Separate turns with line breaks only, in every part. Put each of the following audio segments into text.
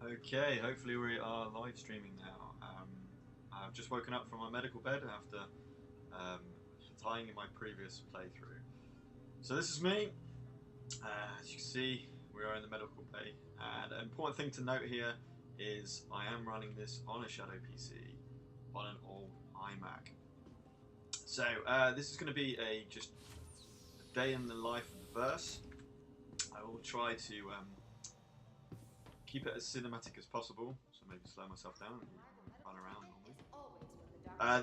Okay, hopefully we are live streaming now. I've just woken up from my medical bed after dying in my previous playthrough. So this is me. As you can see, we are in the medical bay. And an important thing to note here is I am running this on a Shadow PC on an old iMac. So this is going to be just a day in the life of the verse. I will try to keep it as cinematic as possible, so maybe slow myself down and run around normally.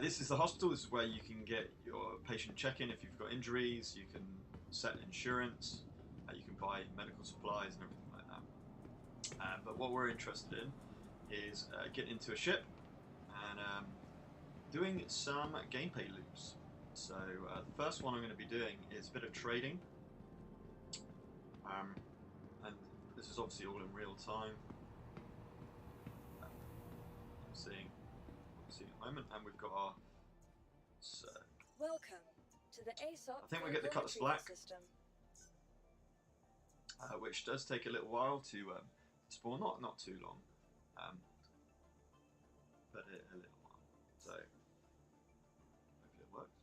This is the hospital. This is where you can get your patient check-in if you've got injuries. You can set insurance. You can buy medical supplies and everything like that. But what we're interested in is getting into a ship and doing some gameplay loops. So the first one I'm going to be doing is a bit of trading. And this is obviously all in real time. I'm seeing at the moment, and we've got our.
Welcome to the Aesop.
I think we get the cutlass black,
system.
Which does take a little while to spawn. Not too long, but a little while. So hopefully it works.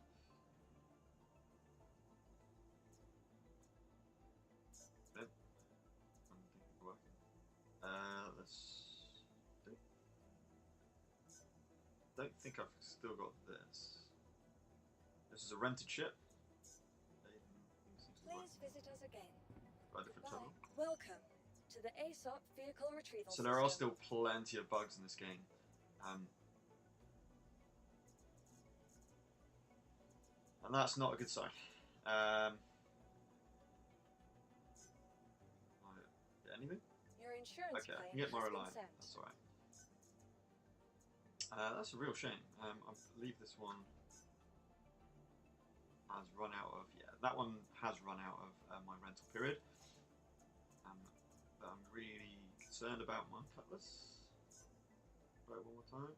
Let's do. Don't think I've still got this. This is a rented ship.
Please visit us again.
By a different terminal.
Welcome to the Aesop vehicle retrieval
So there are still plenty of bugs in this game. And that's not a good sign. Anything?
Your insurance
okay, I
claim
can get more
has been
aligned.
sent.
That's alright. That's a real shame. I believe this one has run out of. Yeah, that one has run out of my rental period. But I'm really concerned about my cutlass. Right, one more time.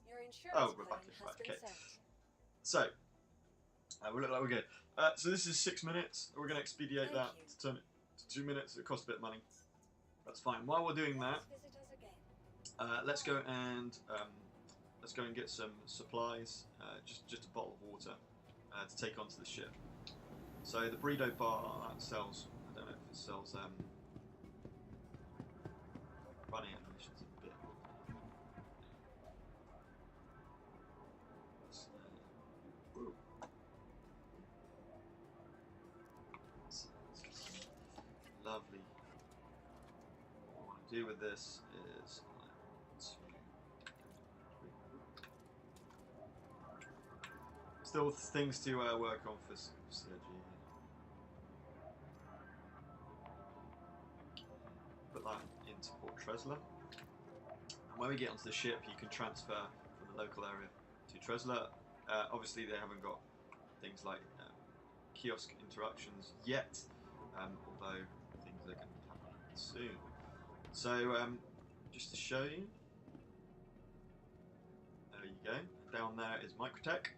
Your insurance
we're
claim
back in.
has
Right,
been
okay.
sent.
So, we look like we're good. So this is 6 minutes. We're going to expedite that to turn it to 2 minutes. It costs a bit of money. That's fine. While we're doing that,
Please visit us again.
let's go and get some supplies. Just a bottle of water to take onto the ship. So the burrito bar that sells. I don't know if it sells running animations a bit. Ooh. Lovely. What I want to do with this is still things to work on for Sergi. Put that into Port Tresla. And when we get onto the ship, you can transfer from the local area to Tresla. Obviously, they haven't got things like kiosk interruptions yet, although things are going to happen soon. So, just to show you, there you go. Down there is Microtech.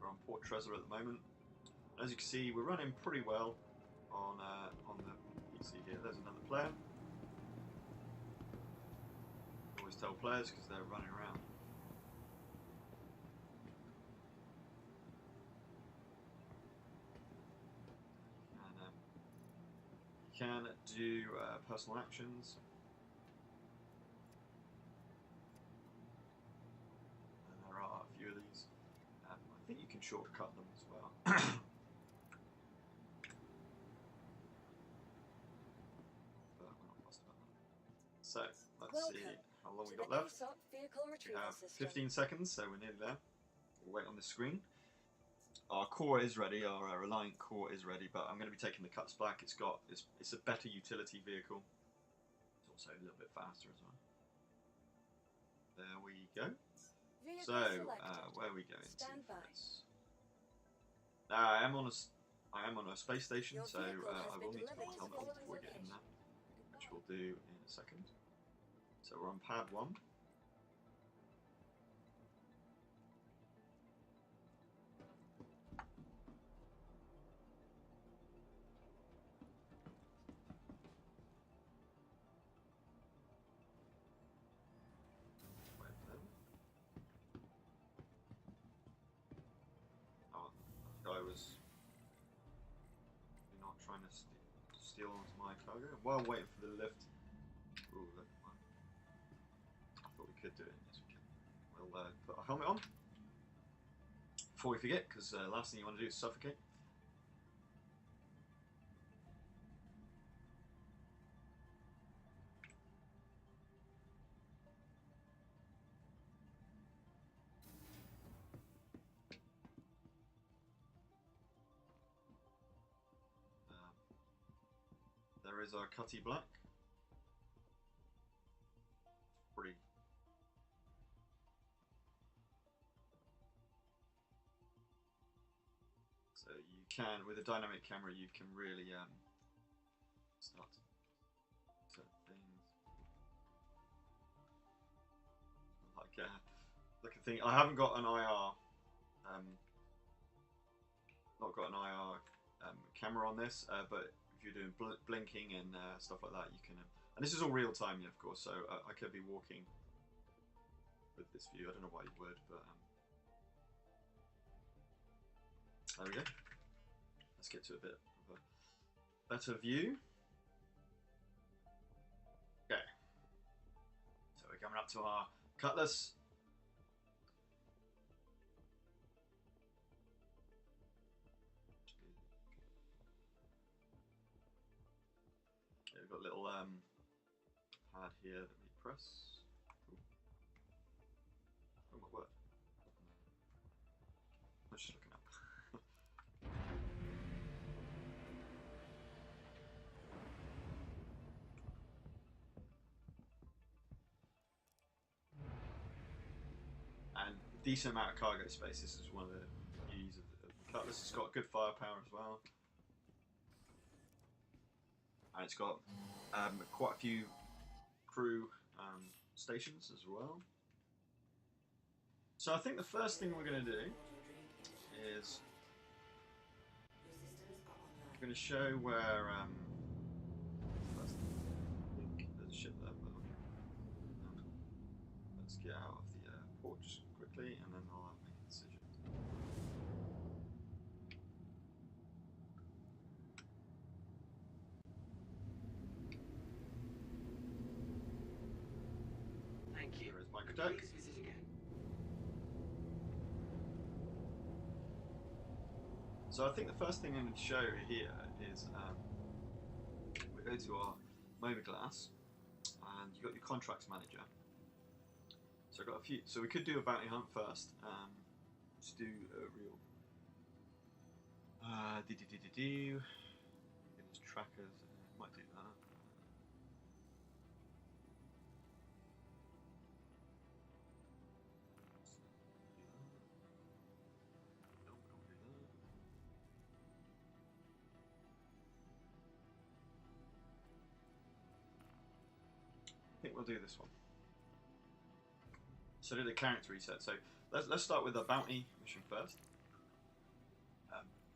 We're on Port Tresla at the moment. As you can see, we're running pretty well on the PC here. There's another player. Always tell players because they're running around. And you can do personal actions. And there are a few of these. I think you can shortcut them as well. But we're not fussed about that. So, let's see how long we got left. We have 15 seconds, so we're nearly there. We'll wait on the screen. Our core is ready, our Reliant core is ready, but I'm going to be taking the Cuts Black. It's a better utility vehicle. It's also a little bit faster as well. There we go. So, where are we going to for this? I am on a space station, so I will need to put my helmet on before we get in there, which we'll do in a second. So we're on pad 1. trying to steal onto my cargo while waiting for the lift. Ooh, look, I thought we could do it. Yes, we can. We'll put our helmet on before we forget, because last thing you want to do is suffocate. There is our Cutty Black. Pretty. So you can, with a dynamic camera, you can really start certain things. Like a thing. I haven't got an IR. Not got an IR camera on this, but if you're doing blinking and stuff like that, you can. And this is all real time, yeah, of course. So I could be walking with this view. I don't know why you would, but there we go. Let's get to a bit of a better view. Okay. So we're coming up to our cutlass. Okay, we've got a little pad here that we press. Oh my word. I was just looking up. And decent amount of cargo space. This is one of the beauties of the cutlass. It's got good firepower as well. And it's got quite a few crew stations as well. So I think the first thing we're going to do is we're going to show where there's a ship there. Let's get out of the port just quickly, and then I'll make a decision.
Thank you.
There is my deck.
Please visit again.
So I think the first thing I'm going to show here is we go to our MOBA glass, and you've got your contracts manager. So I've got a few. So we could do a bounty hunt first. Just do a real. There's trackers. Might do that. I think we'll do this one. So do the character reset. So let's start with the bounty mission first.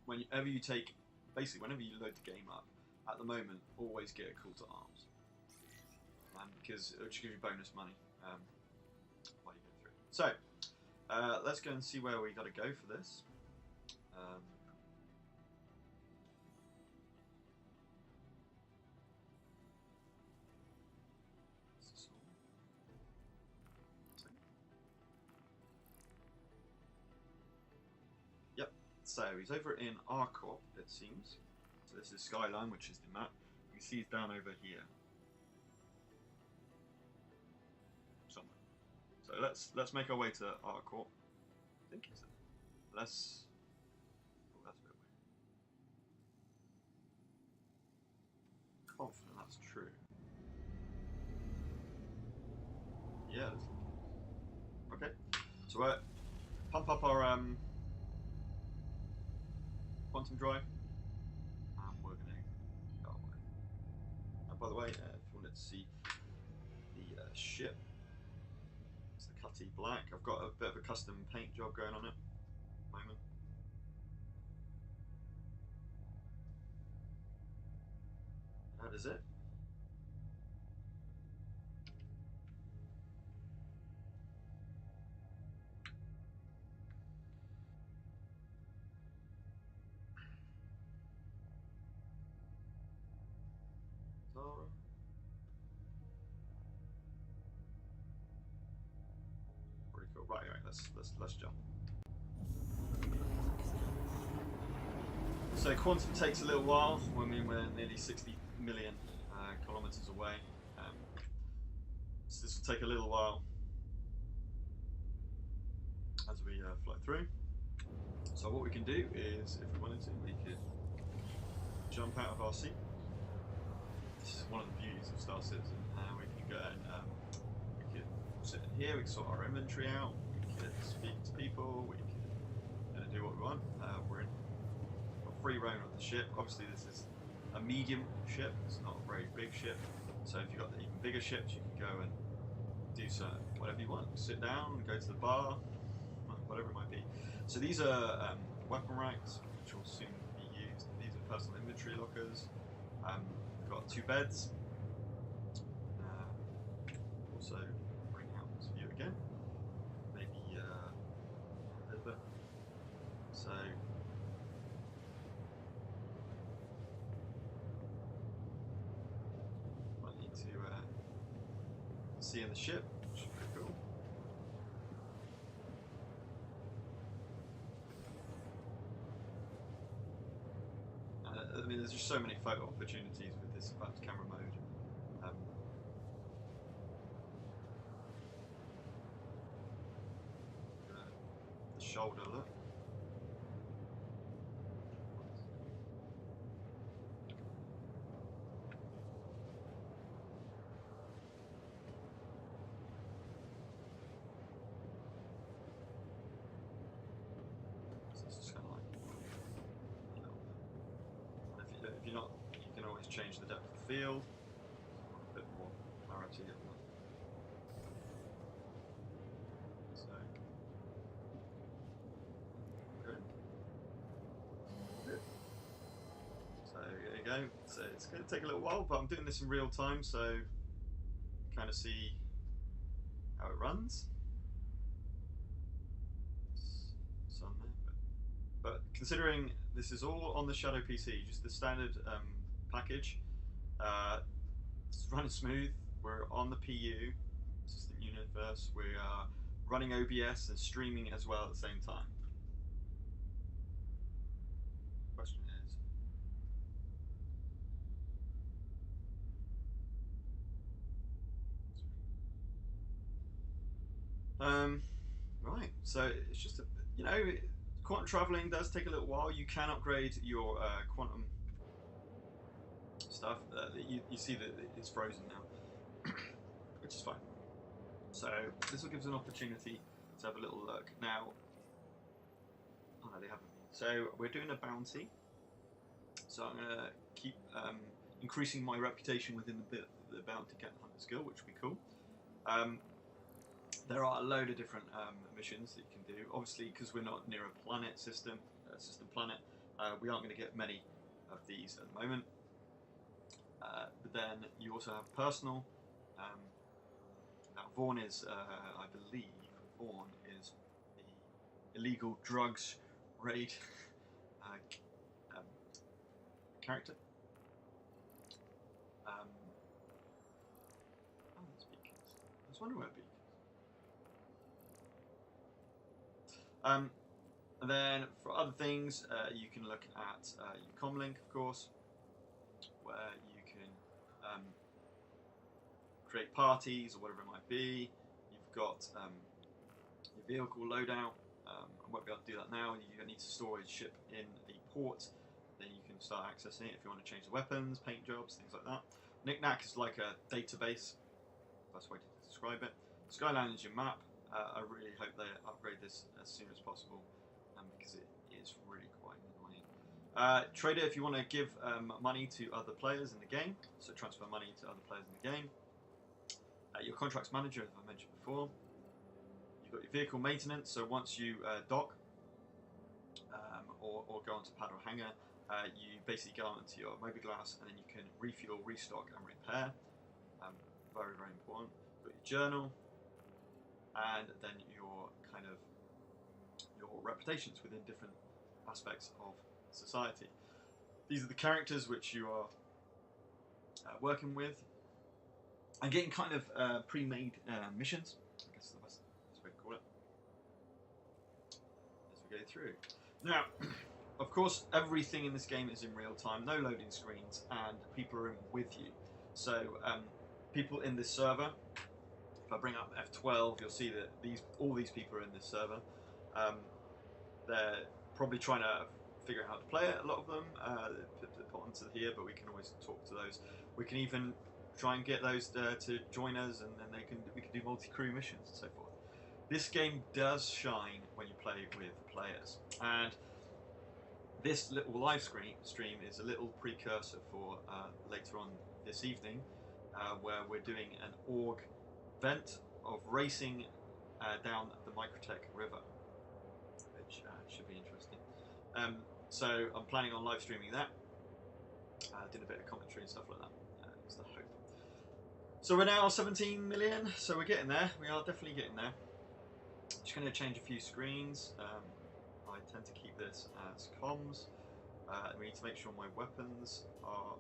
Whenever you take, basically whenever you load the game up, at the moment, always get a call to arms. Because it'll just give you bonus money while you go through. So let's go and see where we got to go for this. So he's over in Arcorp, it seems. So this is Skyline, which is the map. You can see he's down over here. Somewhere. So let's make our way to Arcorp. I think it's less. Oh, that's a bit weird. Confident that's true. Yeah. Okay. So we're pump up our quantum drive, and we're going to go away. By the way, if you wanted to see the ship, it's the Cutty Black. I've got a bit of a custom paint job going on it at the moment. That is it. right, let's jump. So quantum takes a little while. I mean, we're nearly 60 million kilometers away. So this will take a little while as we fly through. So what we can do is, if we wanted to, we could jump out of our seat. This is one of the beauties of Star Citizen. We can go and we could sit in here. We can sort our inventory out. We could speak to people. We could do what we want. We're in free reign of the ship. Obviously, this is a medium ship. It's not a very big ship. So if you've got the even bigger ships, you can go and do so whatever you want. Sit down, go to the bar, whatever it might be. So these are weapon racks, which will soon be used. These are personal inventory lockers. We've got 2 beds. Also, bring out this view again. Maybe a little bit. So. Might need to see in the ship, which is pretty cool. I mean, there's just so many photo opportunities with this fast camera mode. The shoulder look. If you're not, you can always change the depth of the field. A bit more clarity at the So good. So there you go. So it's going to take a little while, but I'm doing this in real time, so you kind of see how it runs. Sun there, but considering this is all on the Shadow PC, just the standard package, it's running smooth. We're on the PU, System Universe. We are running OBS and streaming as well at the same time. Question is, right, so it's just quantum traveling does take a little while. You can upgrade your quantum stuff. You see that it's frozen now, which is fine. So this will give us an opportunity to have a little look. Now, oh no, they haven't been. So we're doing a bounty. So I'm going to keep increasing my reputation within the bounty hunter skill, which will be cool. There are a load of different missions that you can do. Obviously, because we're not near a planet system planet, we aren't going to get many of these at the moment. But then you also have personal. Now Vaughn is, I believe, Vaughn is the illegal drugs raid character. Oh, there's beacons. I was wondering where beacons. And then for other things, you can look at your comlink, of course, where you can create parties or whatever it might be. You've got your vehicle loadout. I won't be able to do that now. You need to store a ship in a port. Then you can start accessing it if you want to change the weapons, paint jobs, things like that. Knickknack is like a database. Best way to describe it. Skyline is your map. I really hope they upgrade this as soon as possible because it is really quite annoying. Trader, if you want to give money to other players in the game, so transfer money to other players in the game. Your contracts manager, as I mentioned before. You've got your vehicle maintenance, so once you dock or go onto pad or hangar, you basically go onto your mobiGlas and then you can refuel, restock and repair. Very, very important. You've got your journal and then your reputations within different aspects of society. These are the characters which you are working with and getting kind of pre-made missions, I guess is the best way to call it. go through. Now, of course, everything in this game is in real time, no loading screens, and people are in with you. So people in this server, if I bring up F12, you'll see that all these people are in this server. They're probably trying to figure out how to play it, a lot of them, put onto here, but we can always talk to those. We can even try and get those to join us, and then we can do multi-crew missions and so forth. This game does shine when you play with players, and this little live stream is a little precursor for later on this evening, where we're doing an org event of racing down the Microtech River, which should be interesting. So I'm planning on live streaming that. Did a bit of commentary and stuff like that. Is the hope. So we're now 17 million, so we're getting there. We are definitely getting there. Just going to change a few screens. I tend to keep this as comms. We need to make sure my weapons are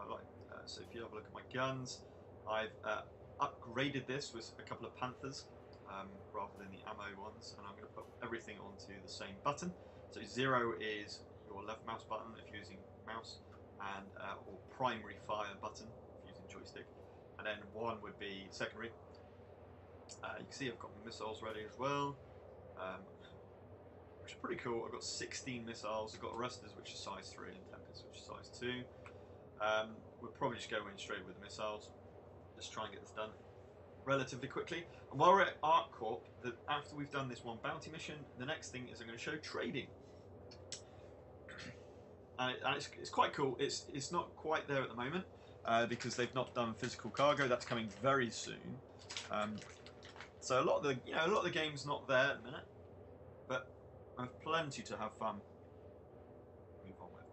like. So if you have a look at my guns, I've upgraded this with a couple of Panthers rather than the ammo ones, and I'm going to put everything onto the same button. So 0 is your left mouse button if you're using mouse, and or primary fire button if you're using joystick, and then 1 would be secondary. You can see I've got my missiles ready as well, which is pretty cool. I've got 16 missiles. I've got arresters, which is size 3, and Tempest, which is size 2. We'll probably just go in straight with the missiles. Just try and get this done relatively quickly. And while we're at ArcCorp, after we've done this one bounty mission, the next thing is I'm going to show trading. And it's quite cool. It's not quite there at the moment because they've not done physical cargo. That's coming very soon. So a lot of the game's not there at the minute, but I have plenty to have fun. Move on with.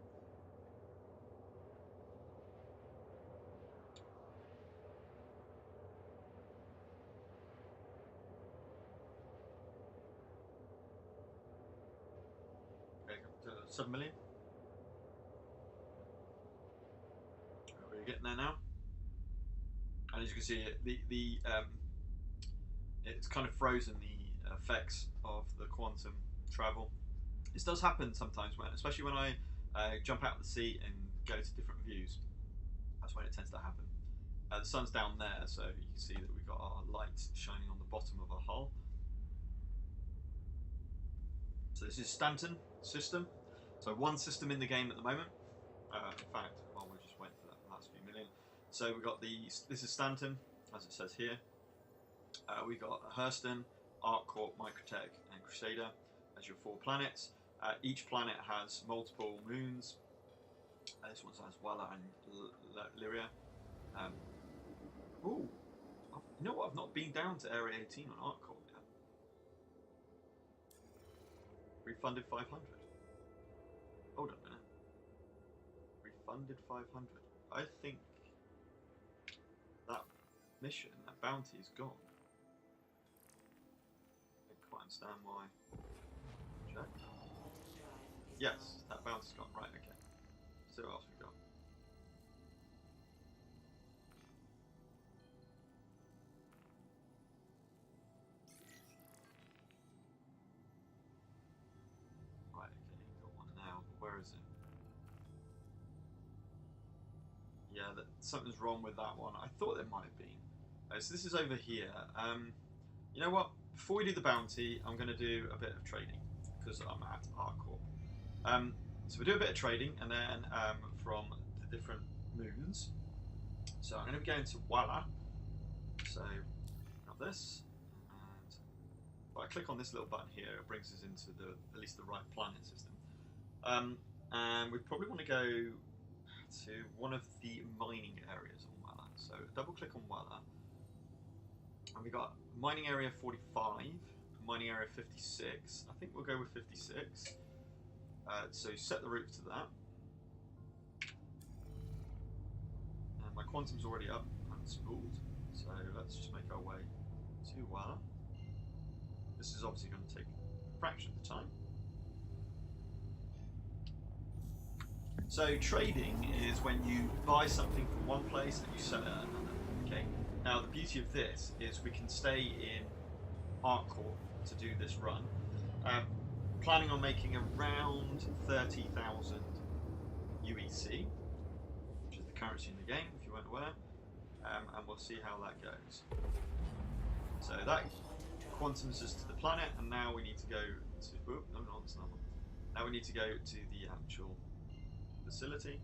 Okay, up to 7 million. We're getting there now, and as you can see, it's kind of frozen the effects of the quantum travel. This does happen sometimes, especially when I jump out of the seat and go to different views. That's when it tends to happen. The sun's down there, so you can see that we've got our lights shining on the bottom of our hull. So this is Stanton System. So one system in the game at the moment. In fact, well, we're just waiting for that last few million. So we've got this is Stanton, as it says here. We've got Hurston, ArcCorp, Microtech, and Crusader as your 4 planets. Each planet has multiple moons. This one has Walla and Lyria. Ooh, you know what? I've not been down to Area 18 on ArcCorp yet. Refunded 500. Hold on a minute. Refunded 500. I think that mission, that bounty is gone. I don't quite understand why. Check. Yes, that bounty's gone. Right, okay. So what else we got? Right, okay, got one now. Where is it? Yeah, something's wrong with that one. I thought there might have been. So this is over here. You know what? Before we do the bounty, I'm going to do a bit of trading because I'm at ArcCorp. So we do a bit of trading, and then from the different moons. So I'm going to be going to Walla. So got this, and if I click on this little button here, it brings us into at least the right planet system. And we probably want to go to one of the mining areas on Walla. So double click on Walla, and we got mining area 45, mining area 56. I think we'll go with 56. So set the route to that. And my quantum's already up and spooled. So let's just make our way to Walla. This is obviously going to take a fraction of the time. So trading is when you buy something from one place and you sell it at another. Okay. Now the beauty of this is we can stay in ArcCorp to do this run. planning on making around 30,000 UEC, which is the currency in the game, if you weren't aware, and we'll see how that goes. So that quantums us to the planet, and now we need to go to. Oh, no, it's not. Now we need to go to the actual facility.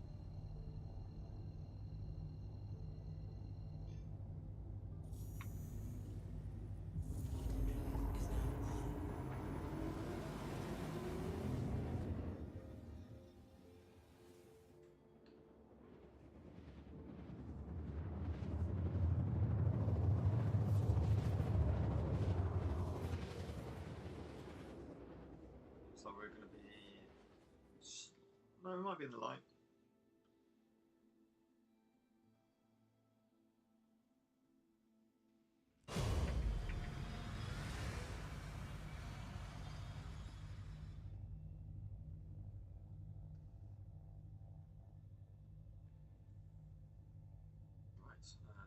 So we're going to be. No, we might be in the light.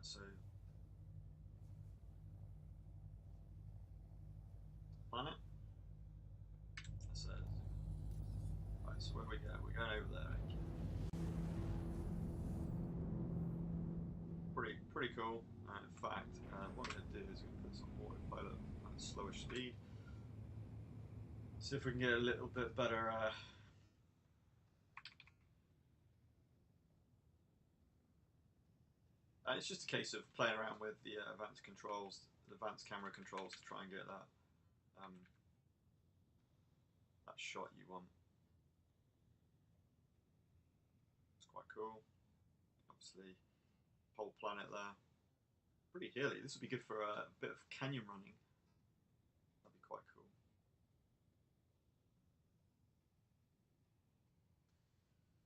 So planet. That says. Right, so where we go? We're going over there. Pretty cool. In fact, what I'm going to do is put some autopilot at a slower speed. See if we can get a little bit better. It's just a case of playing around with the advanced controls, the advanced camera controls, to try and get that that shot you want. It's quite cool. Obviously, whole planet there. Pretty hilly. This would be good for a bit of canyon running. That'd be quite cool.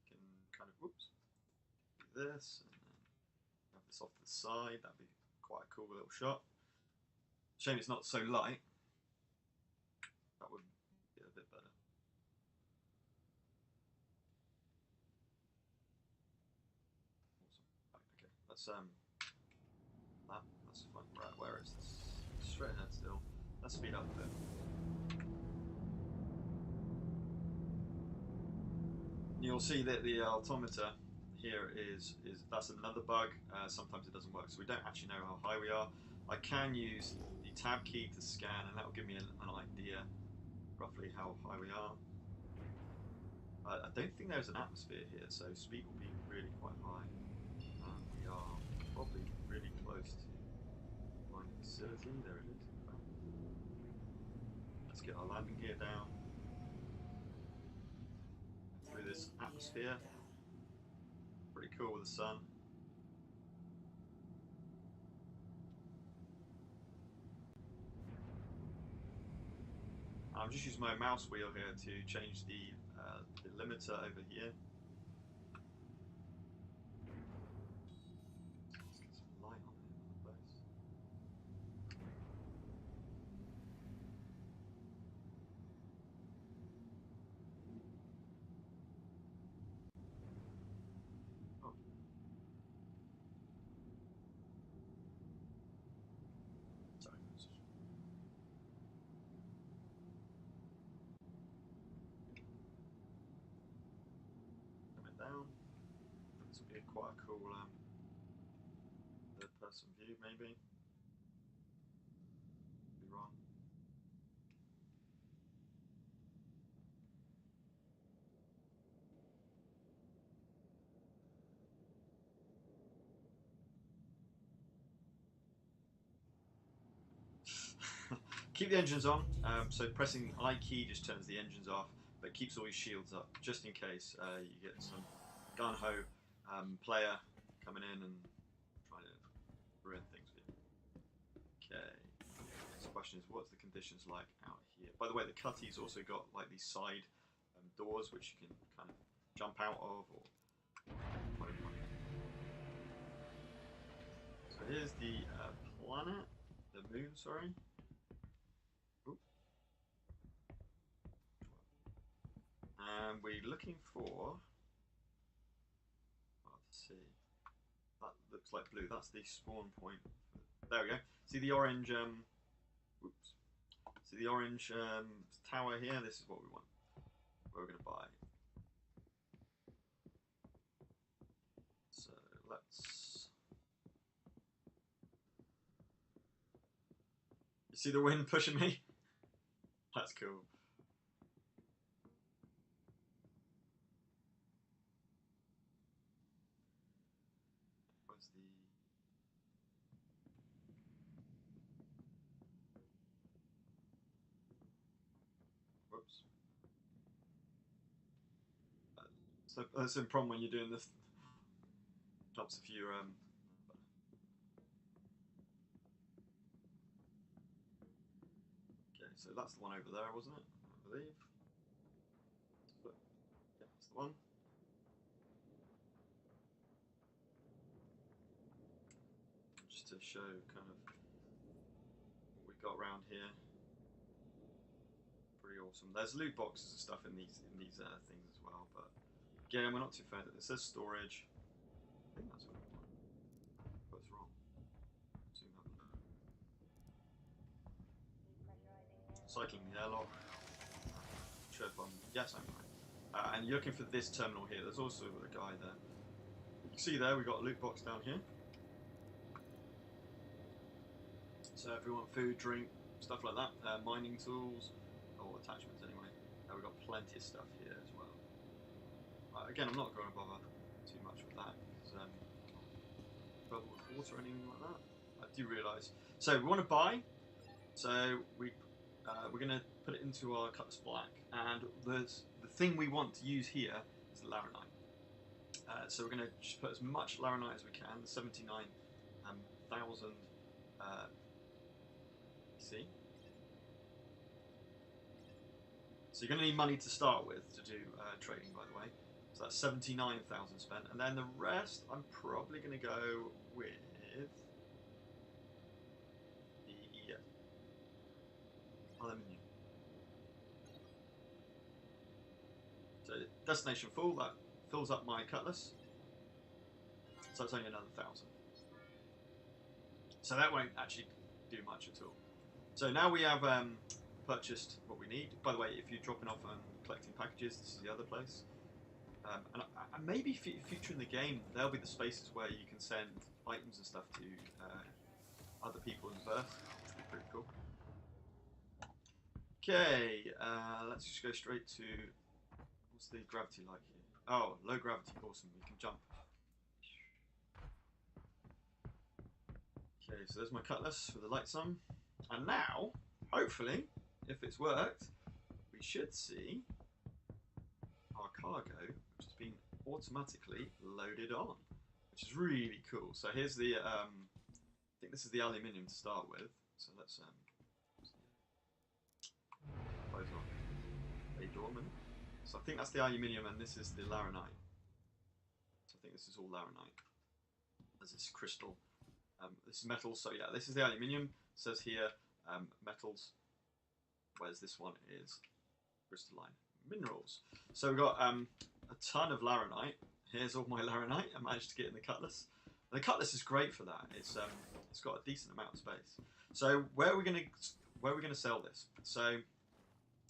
Can kind of whoops do this. Have this off to the side, that'd be quite a cool little shot. Shame it's not so light. That would be a bit better. Awesome. Right, okay, that's fun. Right, where is this? Straight ahead still. Let's speed up a bit. You'll see that the altimeter here is that's another bug. Sometimes it doesn't work, so we don't actually know how high we are. I can use the tab key to scan, and that will give me an idea roughly how high we are. I don't think there's an atmosphere here, so speed will be really quite high. We are probably really close to my facility. There it is. Let's get our landing gear down through this atmosphere. Pretty cool with the sun. I'm just using my mouse wheel here to change the limiter over here. Let's get some light on it in the place. Oh. Sorry. Coming down. This would be quite a cool third-person view, maybe. Be wrong. Keep the engines on, so pressing I key just turns the engines off, but keeps all your shields up, just in case you get some gun-ho player coming in and trying to ruin things with you. Okay, next question is, what's the conditions like out here? By the way, the Cutty's also got like these side doors which you can kind of jump out of, or whatever. So here's the planet, the moon, sorry. And we're looking for, let's see, that looks like blue, that's the spawn point. There we go. See the orange, oops. See the orange tower here? This is what we want. We're going to buy. So let's... You see the wind pushing me? That's cool. Where's the... Whoops. So that's the problem when you're doing this. Helps if you Okay, so that's the one over there, wasn't it? I believe. But, yeah, that's the one. Just to show kind of what we got around here. Pretty awesome. There's loot boxes and stuff in these things as well, but again, we're not too fond of it. It says storage. I think that's what we want. But it's wrong. Zoom up a bit. Cycling the airlock. Sure if I'm... Yes, I'm right. And you're looking for this terminal here. There's also a guy there. You can see there we've got a loot box down here. So if we want food, drink, stuff like that, mining tools, or attachments anyway. We've got plenty of stuff here as well. Again, I'm not going to bother too much with that because trouble with water or anything like that. I do realise. So we want to buy. So we're going to put it into our cutlass black, and the thing we want to use here is laranite. So we're going to just put as much laranite as we can. 79,000. See. So you're going to need money to start with to do trading, by the way. So that's 79,000 spent, and then the rest I'm probably going to go with the aluminium. So destination full, that fills up my cutlass. So it's only another 1,000. So that won't actually do much at all. So now we have purchased what we need. By the way, if you're dropping off and collecting packages, this is the other place. And maybe future in the game, there'll be the spaces where you can send items and stuff to other people in Earth, which would be pretty cool. Okay, let's just go straight to... What's the gravity like here? Oh, low gravity, awesome, we can jump. Okay, so there's my cutlass with the lights on. And now, hopefully, if it's worked, we should see our cargo, which has been automatically loaded on, which is really cool. So here's the, I think this is the aluminium to start with. So let's close on a dormant. So I think that's the aluminium, and this is the laranite. So I think this is all laranite. There's this crystal. This is metal, so yeah, this is the aluminium. It says here metals, whereas this one is crystalline minerals. So we've got a ton of laranite. Here's all my laranite I managed to get in the cutlass. And the cutlass is great for that. It's got a decent amount of space. So where are we gonna sell this? So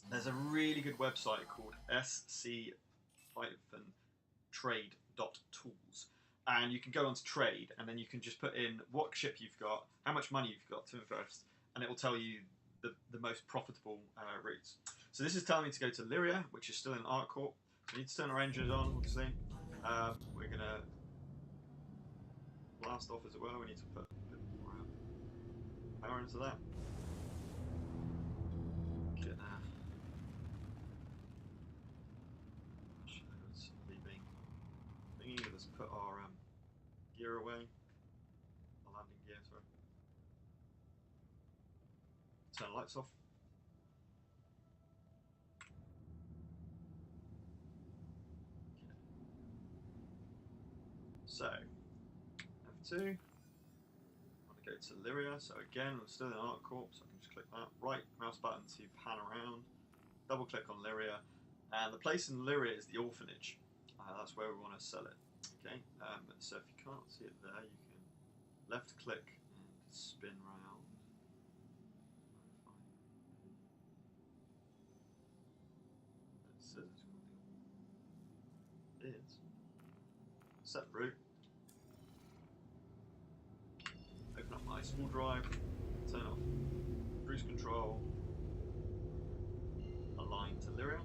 there's a really good website called sc-trade.tools. And you can go onto trade, and then you can just put in what ship you've got, how much money you've got to invest, and it will tell you the most profitable routes. So this is telling me to go to Lyria, which is still in ArcCorp. So we need to turn our engines on, obviously. We're going to blast off as well. We need to put a bit more power into that. Get that. Shadows leaving. Thingy, let's put our gear away. Our landing gear, sorry. Turn the lights off. Okay. So, F2. I want to go to Lyria. So again, I'm still in ArcCorp, so I can just click that. Right mouse button to pan around. Double click on Lyria. And the place in Lyria is the orphanage. That's where we want to sell it. Okay, so if you can't see it there, you can left click and spin round. set route. Open up my spool drive. Turn off cruise control. Align to Lyria.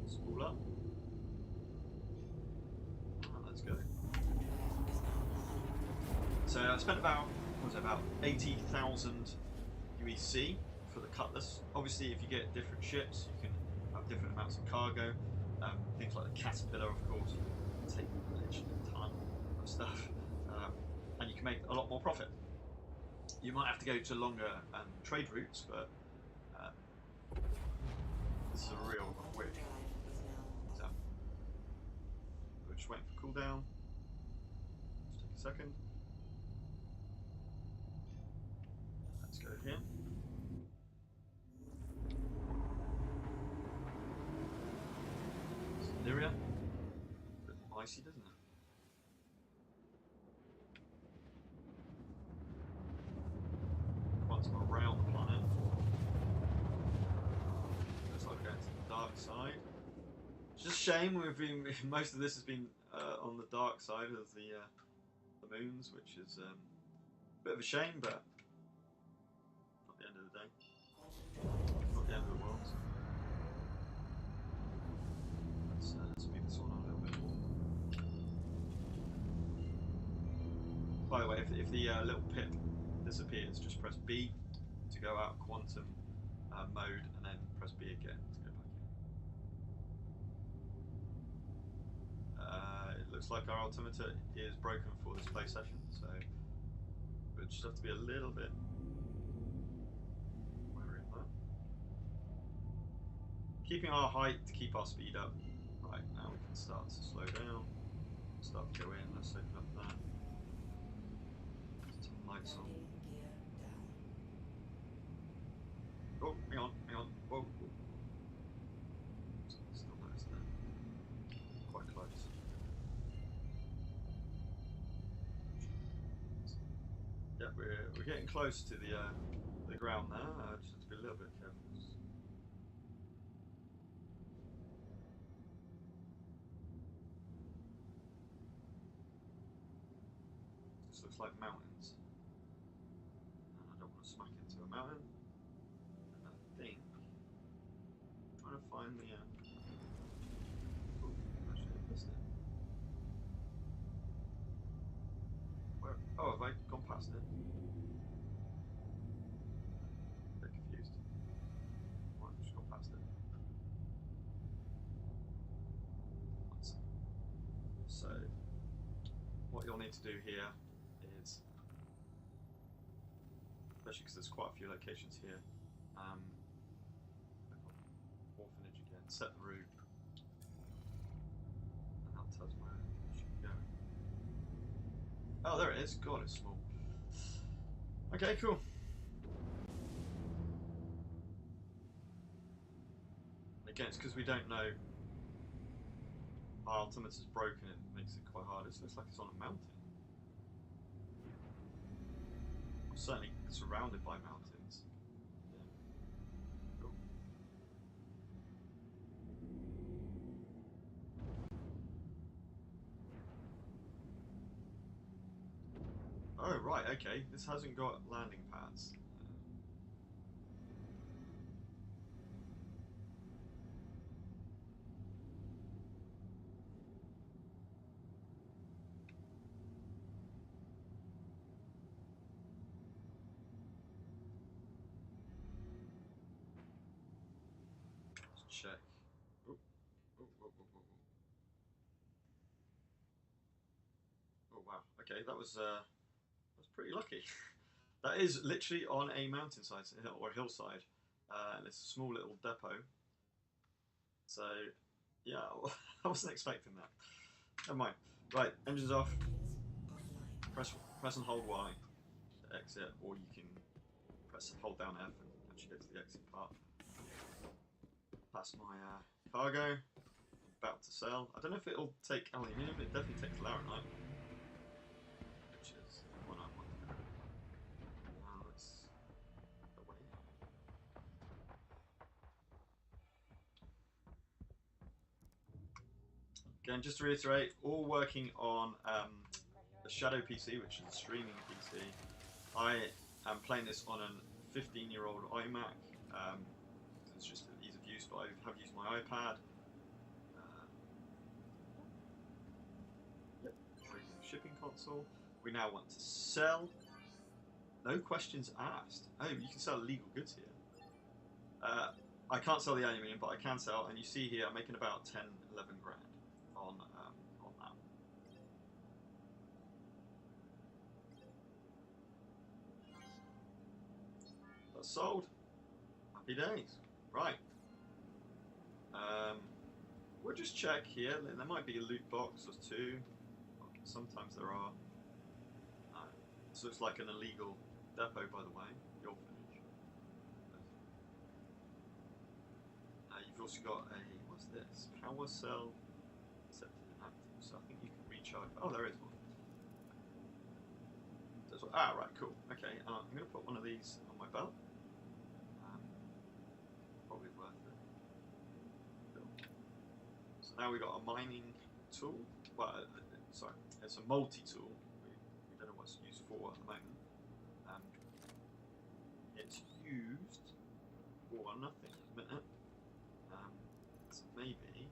Spool up. Let's go. So I spent about, what was it, about 80,000 UEC for the Cutlass. Obviously, if you get different ships, you can have different amounts of cargo. Things like the Caterpillar, of course, take literally a ton of stuff, and you can make a lot more profit. You might have to go to longer trade routes, but this is a real quick example. We're just waiting for cooldown. Just take a second. Let's go here. It's Lyria. A bit icy, doesn't it? Once we're around the planet. Looks like we're going to the dark side. It's just a shame we've been most of this has been on the dark side of the moons, which is a bit of a shame, but not the end of the day. Not the end of the world. Let's speed this one on a little bit more. By the way, if the little pip disappears, just press B to go out of quantum mode, and then press B again to go back in. It looks like our altimeter is broken for this play session, so we just have to be a little bit wary of that. Keeping our height to keep our speed up. Right, now we can start to slow down, start to go in. Let's open up that. Turn the lights on. Oh, hang on. Whoa. Still noticed that. Quite close. Yeah, we're getting close to the ground now. Just have to be a little bit careful. This looks like mountains, and I don't want to smack into a mountain. And I think I'm trying to find the. Oh, actually, I missed it. Where? Oh, have I gone past it? A bit confused. Well, I've just gone past it. One second. So, what you'll need to do here is, especially because there's quite a few locations here, orphanage again, set the route, and that tells where it should be going. Oh, there it is. God, it's small. Okay, cool. Again, it's because we don't know. Our altimeter's broken, it makes it quite hard. It looks like it's on a mountain. I'm certainly surrounded by mountains. Yeah. Cool. Oh, right, okay. This hasn't got landing pads. Check. Oh, oh wow. Okay, that was pretty lucky. That is literally on a mountainside or hillside, and it's a small little depot. So, yeah, I wasn't expecting that. Never mind. Right, engines off. Press and hold Y to exit, or you can hold down F and actually go to the exit part. That's my cargo. I'm about to sail. I don't know if it'll take aluminium, it definitely takes laranite. Which is what I want. Now let's away. Again, just to reiterate, all working on a Shadow PC, which is a streaming PC. I am playing this on a 15-year-old iMac. It's just an ease of use, but I have used my iPad. Yep, trading shipping console. We now want to sell. No questions asked. Oh, you can sell legal goods here. I can't sell the aluminium, but I can sell, and you see here I'm making about 10, 11 grand on that. That's sold. Happy days. Right. We'll just check here. There might be a loot box or two. Sometimes there are. This looks like an illegal depot, by the way. The orphanage. You've also got a, what's this? Power cell accepted and active. So I think you can recharge. Oh, there is one. Right, cool. Okay, I'm going to put one of these on my belt. Probably worth it. Cool. So now we've got a mining tool. Well, sorry, it's a multi-tool. We don't know what's used for at the moment. It's used for nothing at the minute. So maybe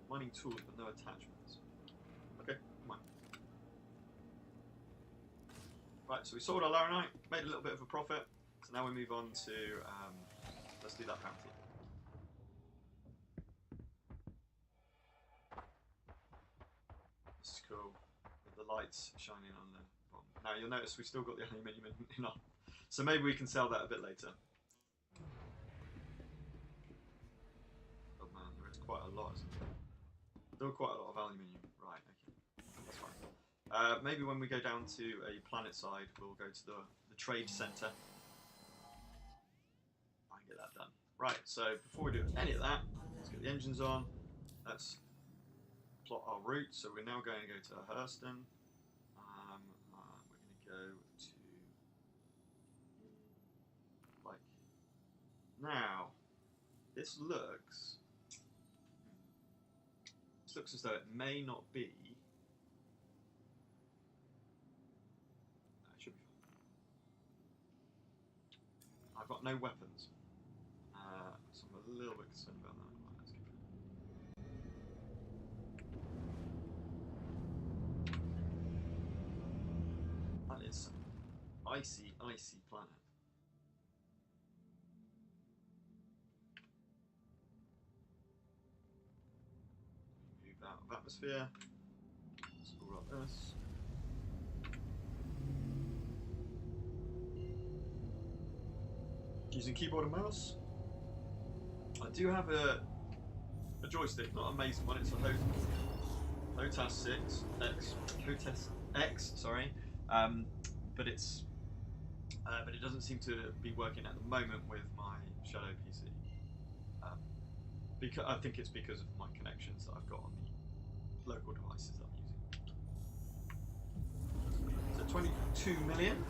mining tools but no attachments. Okay, come on. Right, so we sold our laranite, made a little bit of a profit. So now we move on to let's do that bounty. This is cool with the lights shining on the bottom. Now you'll notice we've still got the aluminium in our, so maybe we can sell that a bit later. Oh man, there is quite a lot, isn't there? Still quite a lot of aluminium. Right, okay, that's fine. Maybe when we go down to a planet side, we'll go to the trade center. I can get that done. Right, so before we do any of that, let's get the engines on. Let's plot our route. So we're now going to go to Hurston. We're going to go to like now. This looks as though it may not be. It should be fine. I've got no weapons, so I'm a little bit concerned about that. Right, let's keep it. That is icy, icy planet. Move out of atmosphere. Scroll up this. Using keyboard and mouse. I do have a joystick, not an amazing one. It's a HOTAS X, sorry, but it doesn't seem to be working at the moment with my Shadow PC. Because I think it's because of my connections that I've got on the local devices that I'm using. So 22 million.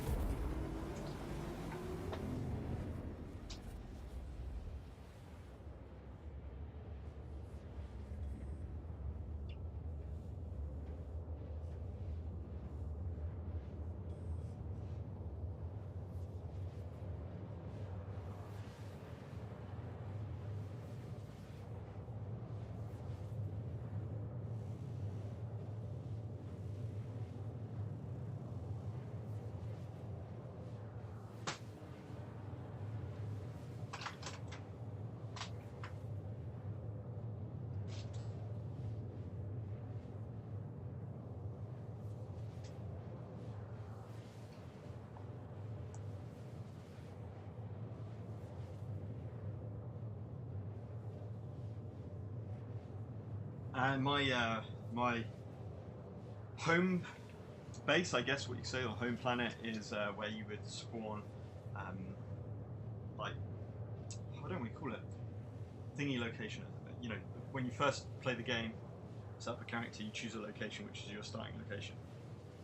And my home base, I guess what you say, or home planet, is where you would spawn, like, how don't we call it? Thingy location. You know, when you first play the game, set up a character, you choose a location, which is your starting location.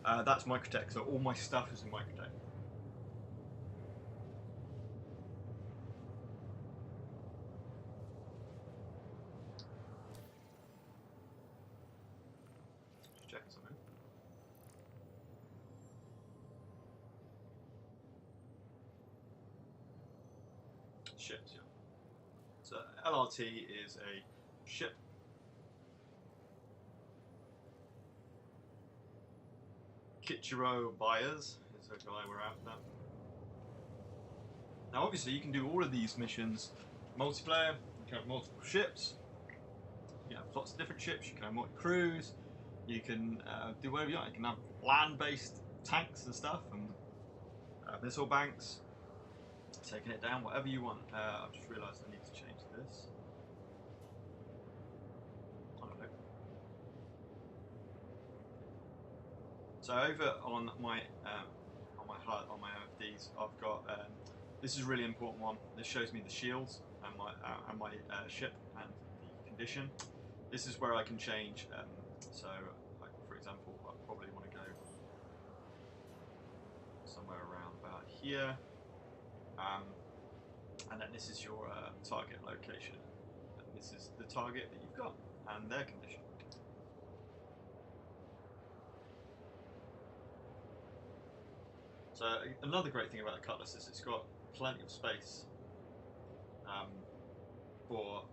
That's Microtech, so all my stuff is in Microtech. checking something. Ships, yeah. So LRT is a ship. Kichiro Buyers is the guy we're after. Now obviously you can do all of these missions multiplayer, you can have multiple ships, you can have lots of different ships, you can have multi-crews, you can do whatever you want, you can have land-based tanks and stuff, and missile banks, taking it down, whatever you want. I've just realised I need to change this. I don't know. So over on my MFDs, I've got this is a really important one. This shows me the shields and my ship and the condition. This is where I can change. So, like, for example, I probably want to go somewhere around about here. And then this is your target location. And this is the target that you've got and their condition. So another great thing about the Cutlass is it's got plenty of space for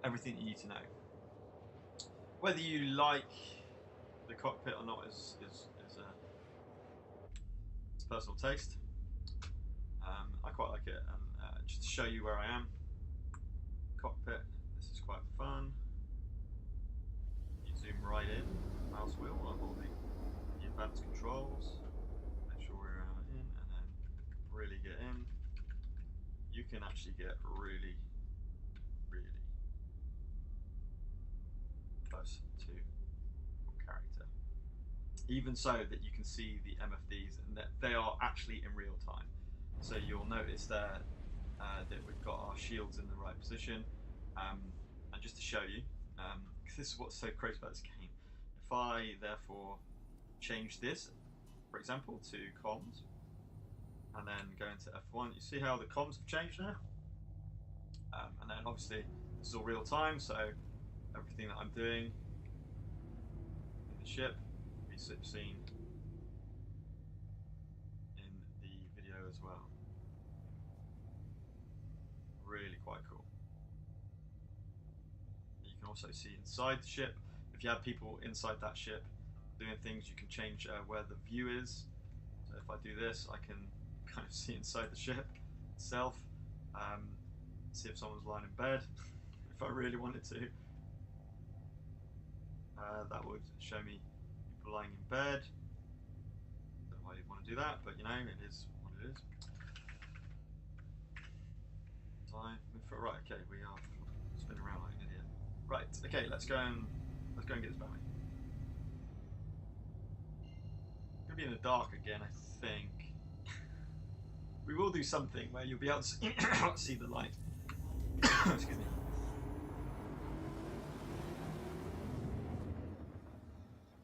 everything you need to know. Whether you like the cockpit or not is personal taste. I quite like it, and just to show you where I am, cockpit, this is quite fun. You zoom right in, mouse wheel while holding the advanced controls, make sure we're in, and then really get in. You can actually get really close to your character. Even so that you can see the MFDs and that they are actually in real time. So you'll notice there that we've got our shields in the right position. And just to show you, this is what's so crazy about this game. If I therefore change this, for example, to comms, and then go into F1, you see how the comms have changed now? And then obviously this is all real time, so everything that I'm doing in the ship will be seen in the video as well. Really quite cool. You can also see inside the ship. If you have people inside that ship doing things, you can change where the view is. So if I do this, I can kind of see inside the ship itself. See if someone's lying in bed, if I really wanted to. That would show me people lying in bed. Don't know why you'd want to do that, but you know, it is what it is. Right, okay, we are spinning around like an idiot. Right, okay, let's go and get this bounty. Gonna be in the dark again, I think. We will do something where you'll be able to see the light. Excuse me.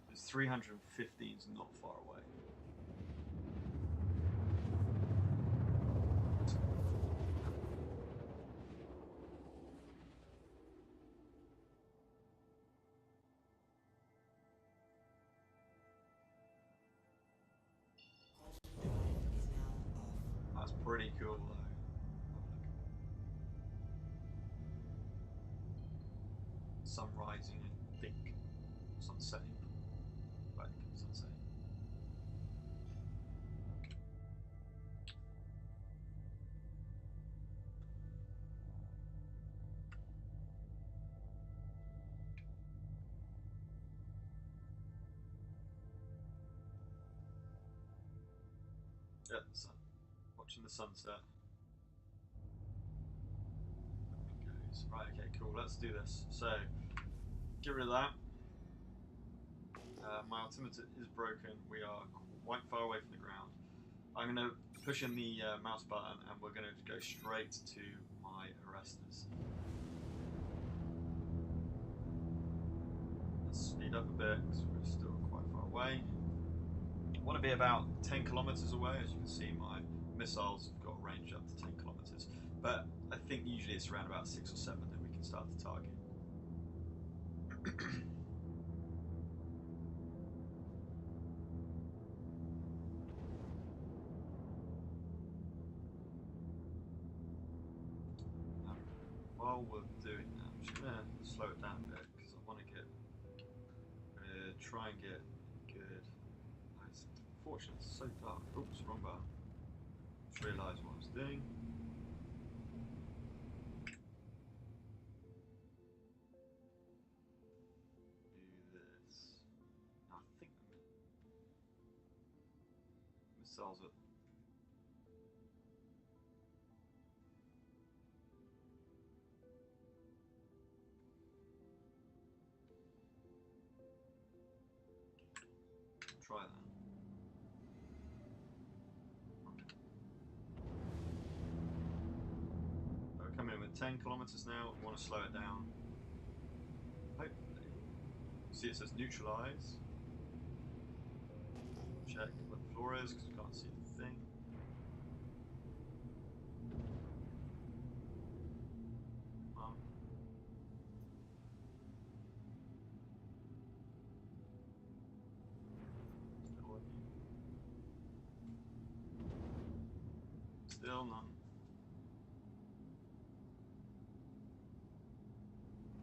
There's 315's not far away. That's pretty cool though. Sun rising, I think. Sun setting. Right, sun setting. Yeah, the sun. Watching the sunset. Right, okay, cool, let's do this. So, get rid of that. My altimeter is broken. We are quite far away from the ground. I'm going to push in the mouse button and we're going to go straight to my arresters. Let's speed up a bit because we're still quite far away. I want to be about 10 kilometers away. As you can see, my missiles have got a range up to 10 kilometers. But I think usually it's around about 6 or 7 that we can start to target. while we're doing that, I'm just gonna slow it down a bit because I want to get, try and get good. It's unfortunate, it's so dark. Oops, wrong button. Just realised what I was doing. Do this. I think missiles are. Try that. We're coming in with 10 kilometers now. We want to slow it down. Hopefully. See, it says neutralize. Check where the floor is because we can't see the thing. Still none.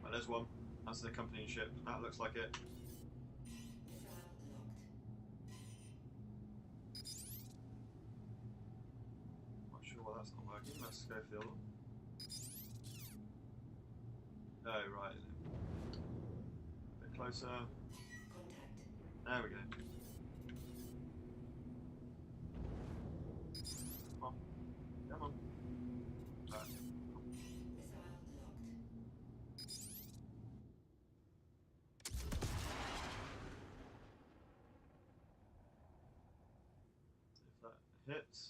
Right, there's one. That's the accompanying ship. That looks like it. Not sure why that's not working. Let's go for the other one. Oh, right. A bit closer. There we go. Come on. Come on. Right. If that hits.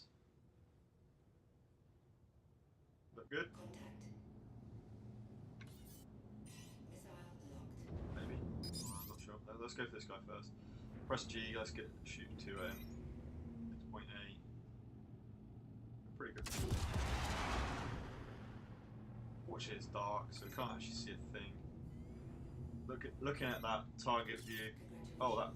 Look good? Maybe. Oh, I'm not sure. Let's go for this guy first. Press G, let's get shoot to point A. Pretty good. Fortunately, it's dark, so we can't actually see a thing. Looking at that target view. Oh, that's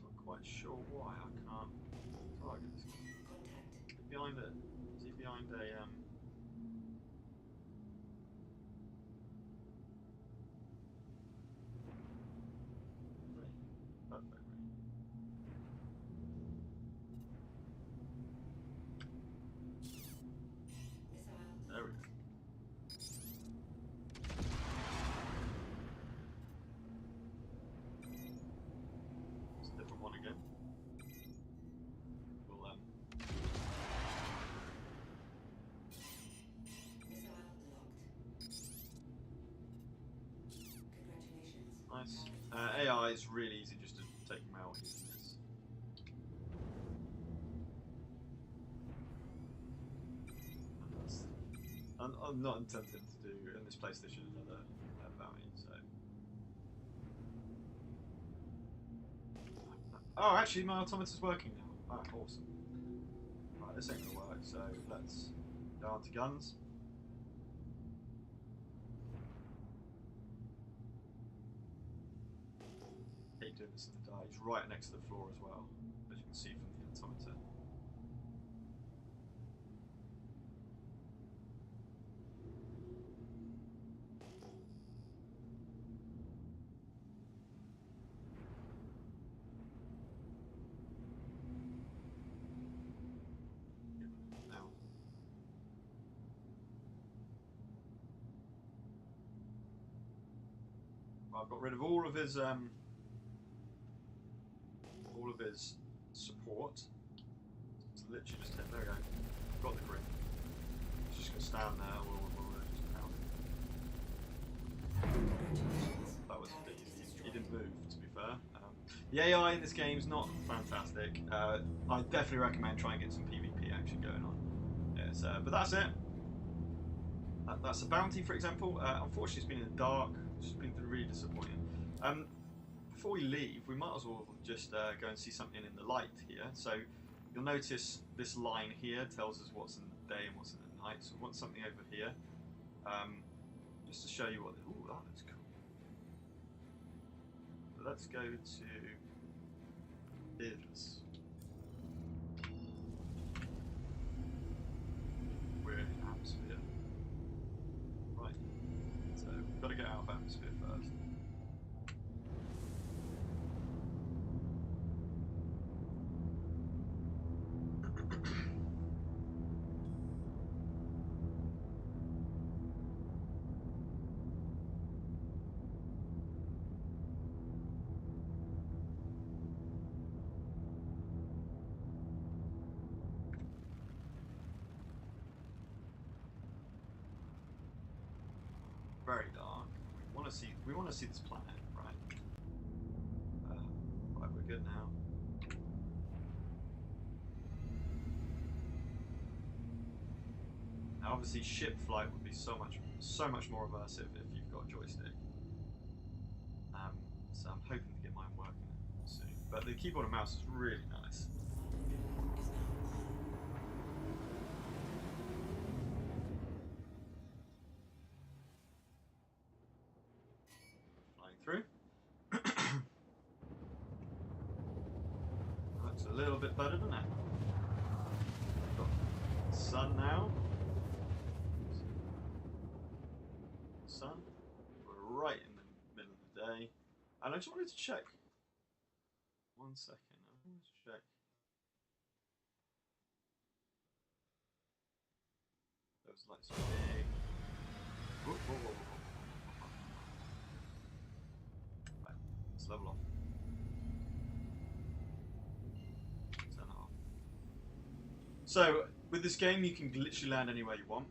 not quite sure why I can't target this guy. Behind it. Is he behind a Perfect. There we go. It's a different one again. We'll nice. AI is really easy just to take him out using this. I'm not intending to do in this PlayStation another bounty, so. Oh, actually, my automaton's working now. Ah, awesome. Right, this ain't gonna work, so let's go on to guns. Hate doing this in the dark. He's right next to the floor as well, as you can see from the automaton. I've got rid of all of his support. It's literally just hit. There we go. Got the grip. It's just gonna stand there. We'll just pound. That was a bit easy. He didn't move, to be fair. The AI in this game is not fantastic. I definitely recommend trying to get some PvP action going on. Yes, but that's it. That's a bounty, for example. Unfortunately, it's been in the dark. It's been really disappointing. Before we leave, we might as well just go and see something in the light here. So you'll notice this line here tells us what's in the day and what's in the night. So we want something over here, just to show you what. Ooh, that looks cool. So let's go to this. to get out of atmosphere first. Very dark. We want to see this planet, right? Right, we're good now. Now, obviously, ship flight would be so much more immersive if you've got a joystick. So I'm hoping to get mine working soon. But the keyboard and mouse is really nice. Through. Looks a little bit better, doesn't it? Got the sun now. Sun. We're right in the middle of the day. And I just wanted to check. 1 second. I wanted to check. There was like some big. Whoa, whoa, whoa, whoa. Let's level off. Turn it off. So, with this game, you can literally land anywhere you want.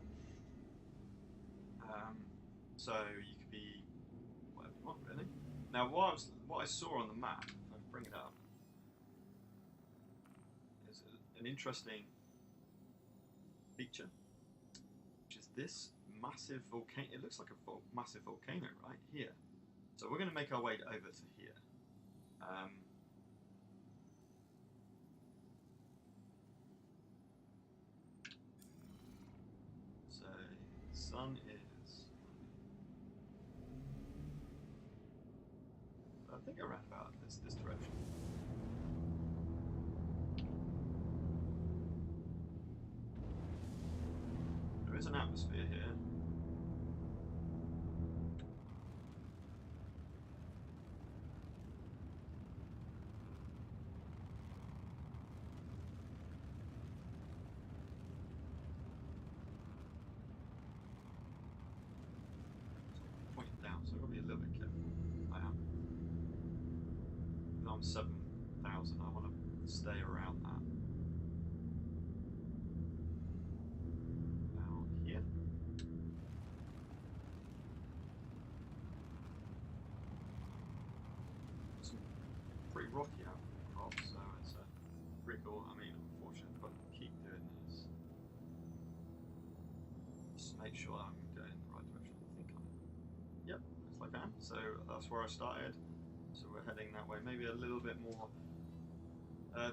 So, you could be whatever you want, really. Now, what I saw on the map, if I can bring it up, is an interesting feature, which is this massive volcano. It looks like a massive volcano right here. So we're going to make our way over to here. So the sun is, I think around about this direction. There is an atmosphere here. So I've got to be a little bit careful. I am. Even though I'm 7,000, I want to stay around that. Now here. It's pretty rocky out across, so it's pretty cool. I mean, unfortunately, I've got to keep doing this. Just make sure I'm going in the right direction. I think I'm. Yep. I can. So that's where I started. So we're heading that way, maybe a little bit more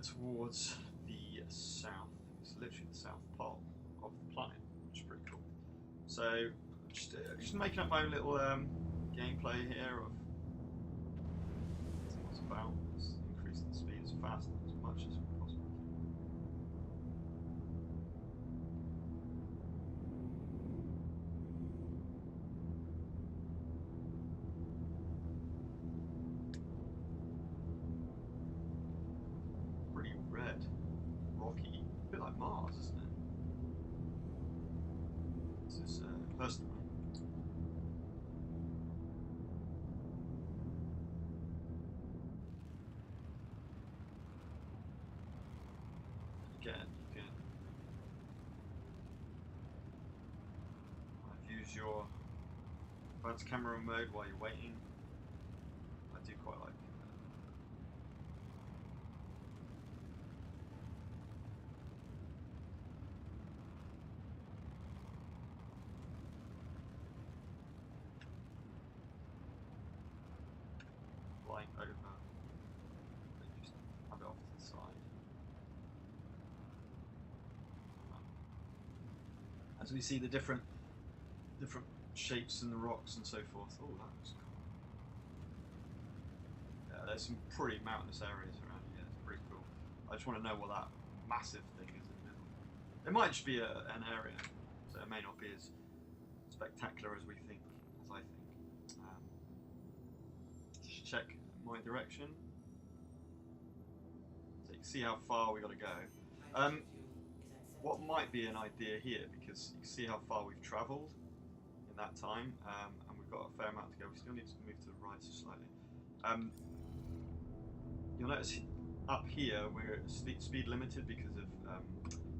towards the south. It's literally the south pole of the planet, which is pretty cool. So just making up my own little gameplay here of what's about. Just increasing the speed as fast and as much as possible. Red, rocky, a bit like Mars, isn't it? This is personal. Again, you can use your advanced camera mode while you're waiting. I do quite like. Flying over, then just have it off to the side. As we see the different shapes in the rocks and so forth. Oh, that looks cool. Yeah, there's some pretty mountainous areas around here. It's pretty cool. I just want to know what that massive thing is in the middle. It might just be an area, so it may not be as spectacular as we think, as I think. Just check my direction. So you can see how far we got to go. What might be an idea here, because you can see how far we've travelled in that time, and we've got a fair amount to go. We still need to move to the right slightly. You'll notice up here we're speed limited because of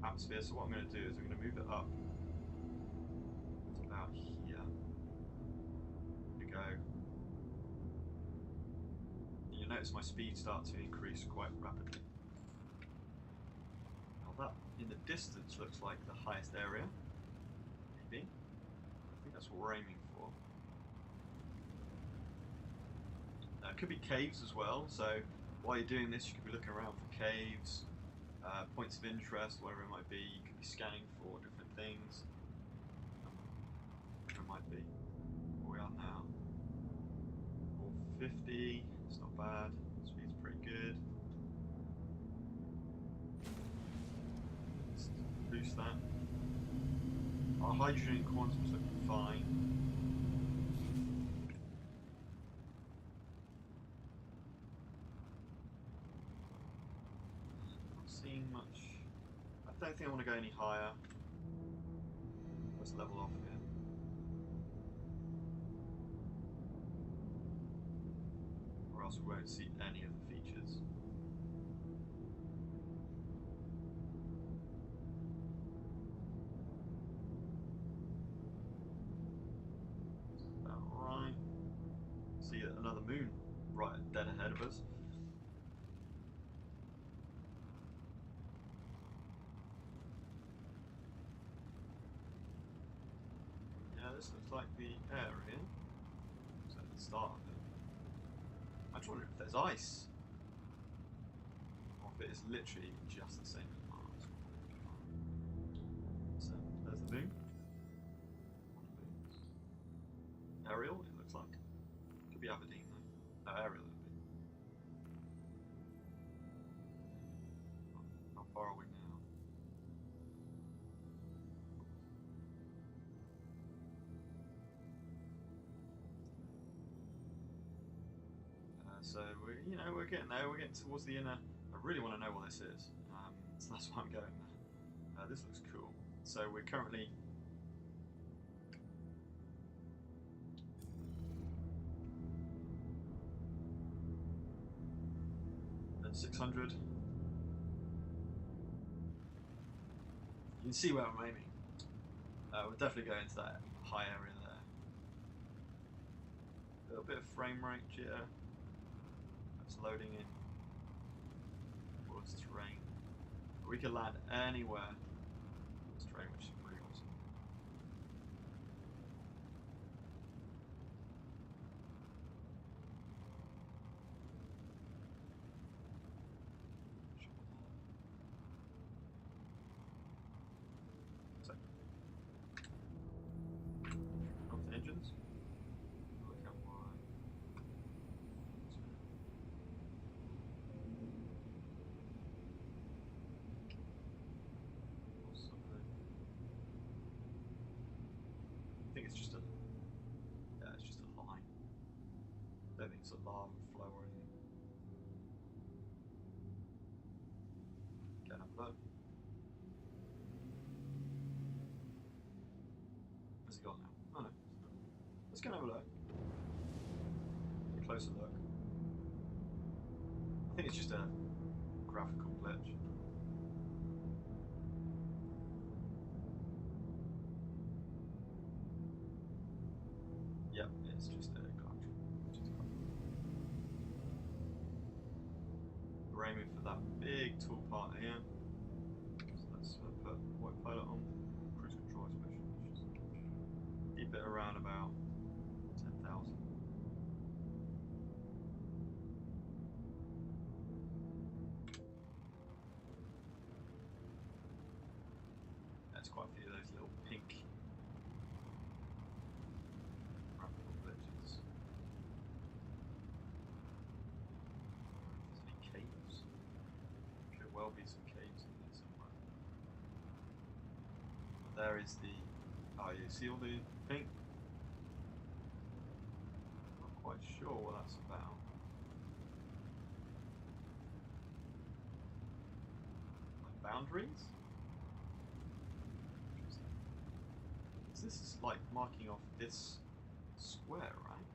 atmosphere, so what I'm going to do is I'm going to move it up to about here. There we go. You'll notice my speed starts to increase quite rapidly. Now that in the distance looks like the highest area, maybe. I think that's what we're aiming for. It could be caves as well, so while you're doing this you could be looking around for caves, points of interest, whatever it might be. You could be scanning for different things, whatever it might be. Where we are now, 450, it's not bad, speed's pretty good. Let's boost that. Our hydrogen and quantum's looking fine. Much. I don't think I want to go any higher. Let's level off here. Or else we won't see any of the features. That's about right. See another moon right dead ahead of us. This looks like the area, so at the start of it. I just wonder if there's ice, or if it is literally just the same as Mars. So there's the moon. Ariel, it looks like. Could be Aberdeen though. No, Ariel it would be. How far are we now? So we're getting there. We're getting towards the inner. I really want to know what this is, so that's why I'm going there. This looks cool. So we're currently at 600. You can see where I'm aiming. We'll definitely go into that high area there. A little bit of frame rate jitter. Loading in towards terrain. We can land anywhere in this terrain, which is pretty awesome. So, off the engines. It's just a line. I don't think it's a lava flow or anything. Get up low. Where's he gone now? Oh no. Let's go and have a look. A closer look. I think it's just a graphical glitch. Yep, it's just a glitch. We're aiming for that big tall part here. So let's put white pilot on. Cruise control, I suppose. Keep it around about 10,000. That's quite a few of those little pink graphical glitches. There's any caves? Could well be some caves in there somewhere. There is the. Oh, you see all the pink? Not quite sure what that's about. boundaries. So this is like marking off this square, right?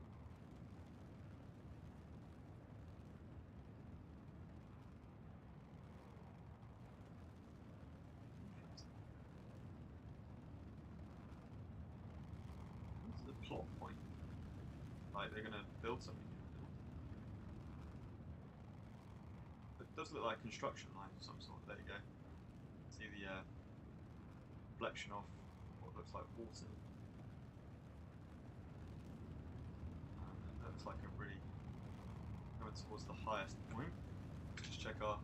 What's the plot point? Like they're gonna build something. It does look like a construction line of some sort. There you go. See the reflection off what looks like water. And that looks like a really going towards the highest point. Just check our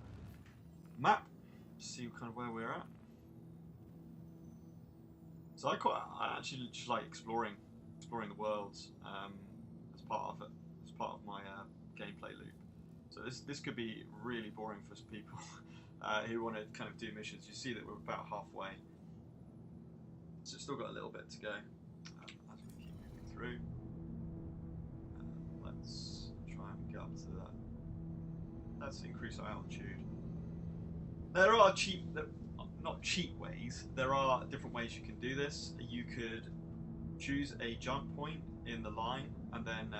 map to see kind of where we're at. So I actually just like exploring the worlds as part of it, as part of my gameplay loop. So this could be really boring for some people who want to kind of do missions. You see that we're about halfway, so we've still got a little bit to go as we keep moving through. Let's try and get up to that. Let's increase our altitude. There are not cheap ways. There are different ways you can do this. You could choose a jump point in the line and then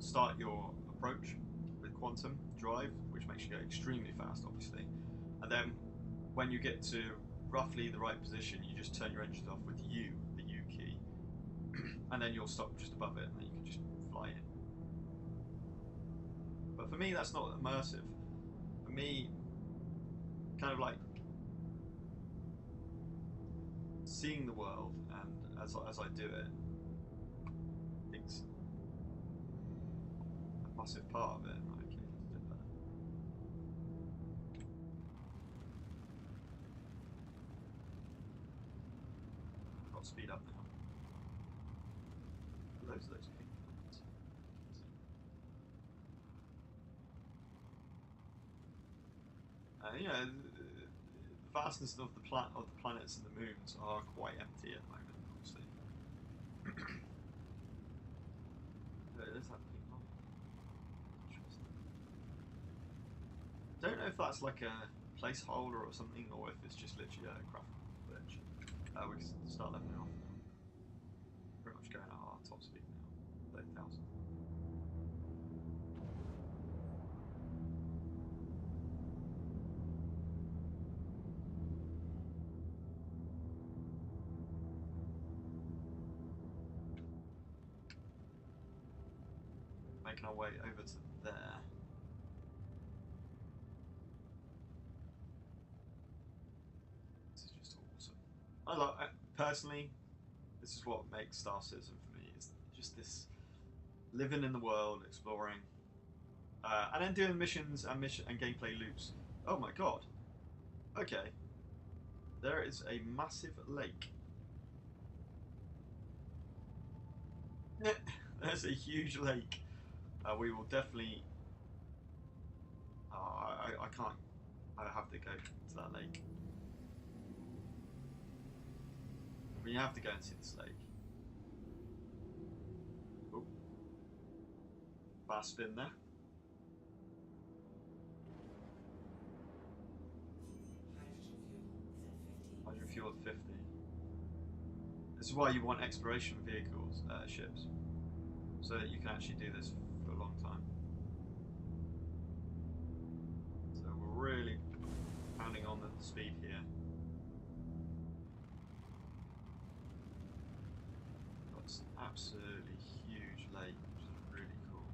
start your approach with quantum drive, which makes you go extremely fast, obviously. And then when you get to roughly the right position, you just turn your engines off with U, the U key, and then you'll stop just above it, and then you can just fly in. But for me, that's not immersive. For me, kind of like seeing the world, and as I do it, it's a massive part of it. Okay, let's do that. Got to speed up now. Loads of those pink ones. You know, the vastness of the planets and the moons are quite empty at the moment, obviously. Let's have a pink one. Interesting. Don't know if that's like a placeholder or something, or if it's just literally a graphical glitch. We can start leveling off now. Pretty much going at our top speed now, 30,000. Making our way over to there. This is just awesome. Personally, this is what makes Star Citizen for me. Is just this living in the world, exploring, and then doing missions and gameplay loops. Oh my god! Okay, there is a massive lake. There's a huge lake. We will definitely. I can't. I have to go to that lake. I mean, you have to go and see this lake. Oh, fast spin there. Hydrogen fuel at 50. This is why you want exploration vehicles, ships, so that you can actually do this for a long time. So we're really pounding on the speed here. Got this absolutely huge lake, which is really cool.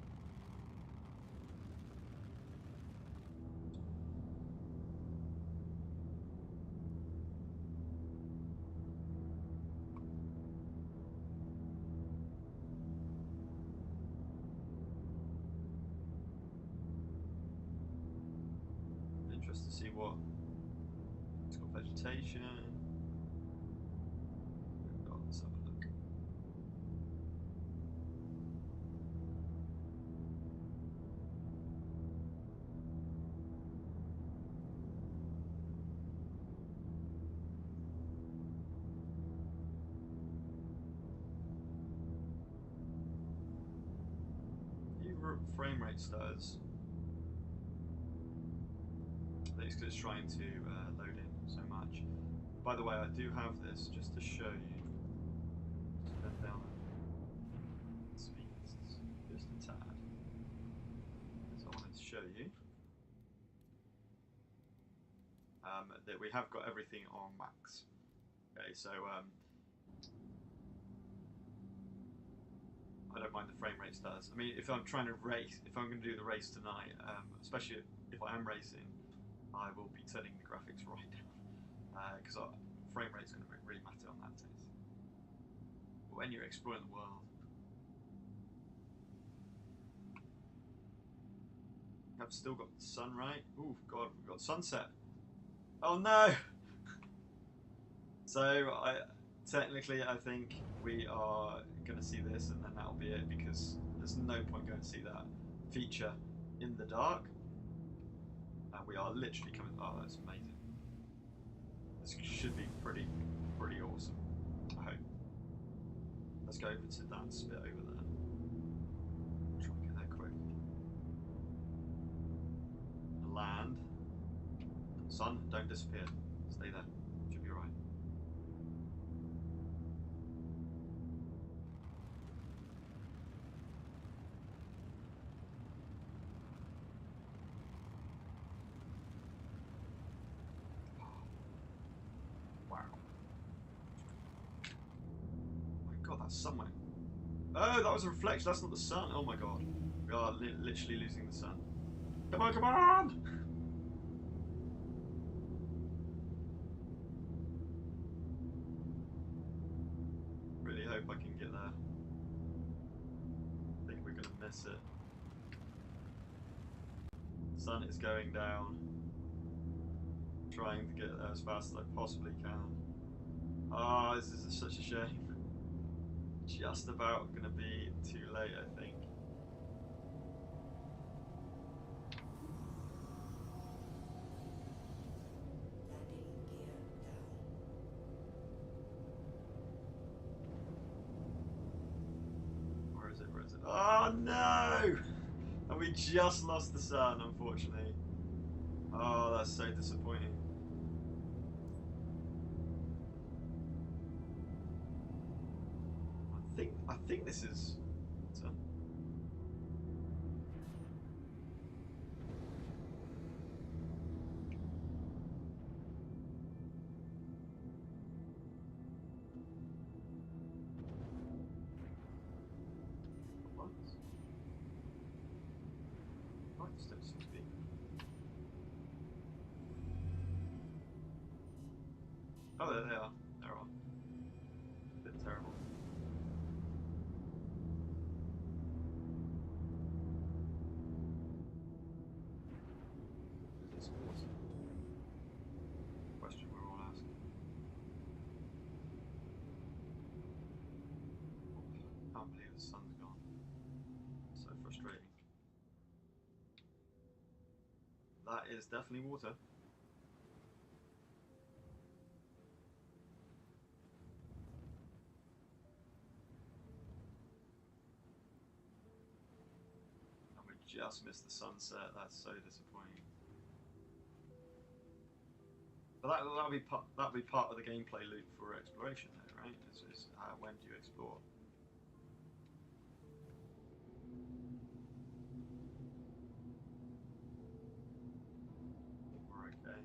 Interesting to see what it's got. Vegetation. Let's have a look. Frame rate stutters. It's because it's trying to load in. so much. By the way, I do have this just to show you. Just bend down and speak just a tad. Because I wanted to show you that we have got everything on max. Okay, so I don't mind the frame rate does. I mean, if I'm trying to race, if I'm going to do the race tonight, especially if I am racing, I will be turning the graphics right down because frame rate's going to really matter on that test. But when you're exploring the world, I've still got the sun right. Oh God, we've got sunset. Oh no! So technically, I think we are going to see this, and then that'll be it, because there's no point going to see that feature in the dark. And we are literally coming. Oh, that's amazing! This should be pretty awesome. I hope. Let's go over to that bit over there. Try and get there quick. Land. Sun, don't disappear. Stay there. Should be alright. Wow. Oh my God, that's somewhere. Oh, that was a reflection. That's not the sun. Oh my God. We are literally losing the sun. Come on, come on! Really hope I can get there. I think we're going to miss it. Sun is going down. Trying to get there as fast as I possibly can. Ah, this is such a shame. Just about going to be too late, I think. Where is it? Where is it? Oh no! And we just lost the sun, unfortunately. Oh, that's so disappointing. I think this is water. What? Lights don't seem to be. Oh, there they are. They're on. A bit terrible. Is this water? Question we're all asking. I can't believe the sun's gone. So frustrating. That is definitely water. Just missed the sunset. That's so disappointing. But that'll be part of the gameplay loop for exploration, though, right? It's when do you explore? We're okay.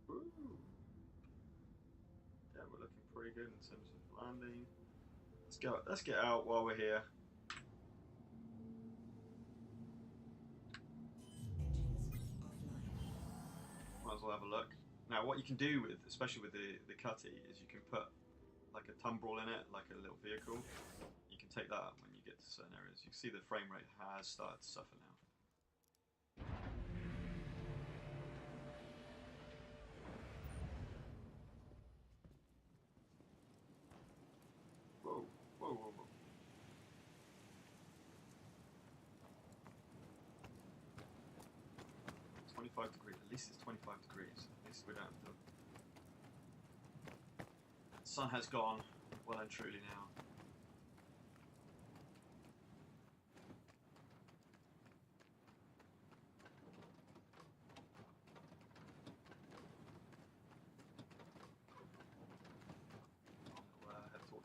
Ooh. Yeah, we're looking pretty good in terms of landing. Let's get out while we're here. Might as well have a look. Now, what you can do with, especially with the cutty, is you can put like a tumbrel in it, like a little vehicle. You can take that when you get to certain areas. You can see the frame rate has started to suffer now. Whoa, whoa, whoa, whoa. It's 25 degrees. At least it's 25 degrees. At least we don't have to. The sun has gone well and truly now.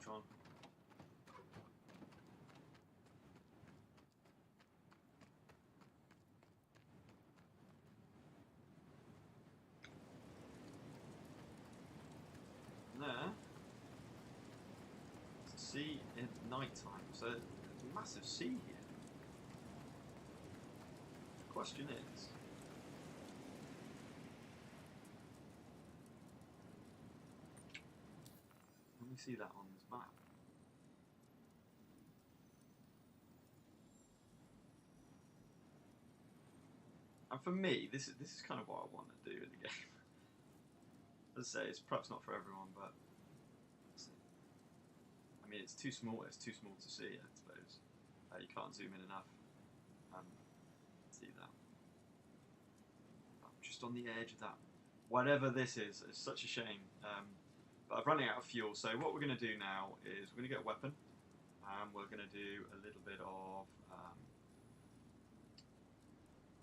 torch on. And there, it's a sea in night time, so there's a massive sea here. The question is, can we see that on this map? And for me, this is kind of what I want to do in the game. As I say, it's perhaps not for everyone, but I mean, it's too small. It's too small to see, I suppose. You can't zoom in enough. See that? I'm just on the edge of that. Whatever this is, it's such a shame. But I'm running out of fuel, so what we're going to do now is we're going to get a weapon, and we're going to do a little bit of.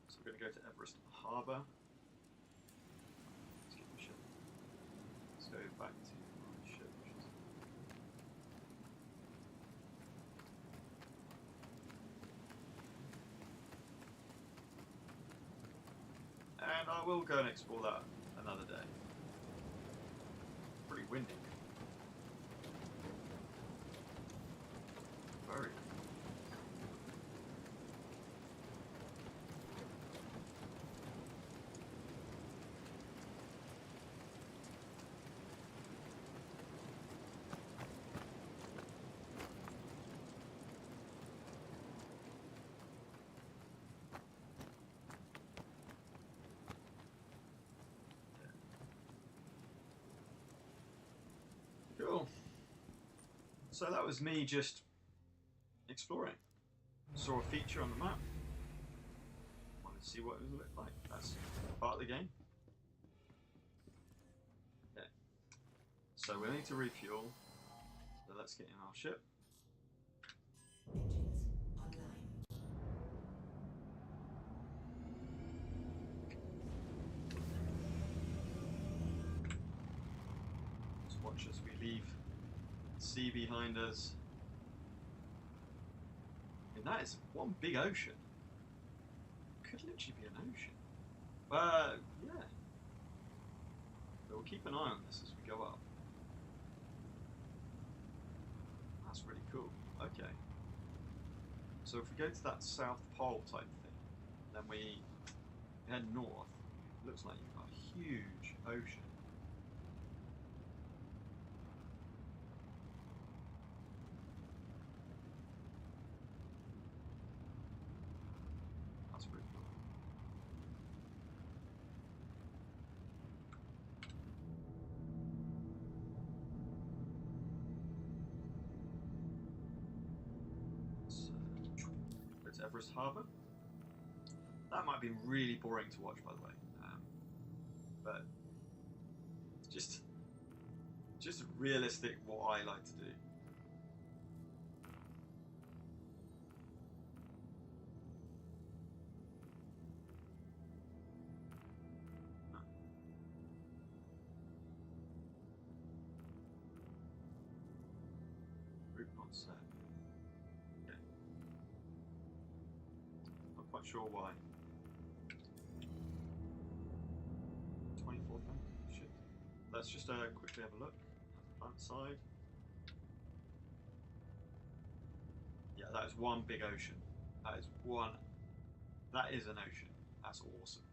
So we're going to go to Everest Harbour. Let's get my ship. Let's go back to my ship. And I will go and explore that another day. Pretty windy. Very. Cool. So that was me just exploring. Saw a feature on the map. Wanted to see what it would look like. That's part of the game. Okay. So we need to refuel. So let's get in our ship. Watch as we leave the sea behind us. And that is one big ocean. Could literally be an ocean. Yeah. But we'll keep an eye on this as we go up. That's really cool. Okay. So if we go to that South Pole type thing, then we head north, it looks like you've got a huge ocean. Everest Harbour. That might be really boring to watch, by the way, but just realistic what I like to do. Route not set. Not sure why. 24th shit. Let's just quickly have a look at the planet side. Yeah, that is one big ocean. That is one. That is an ocean. That's awesome.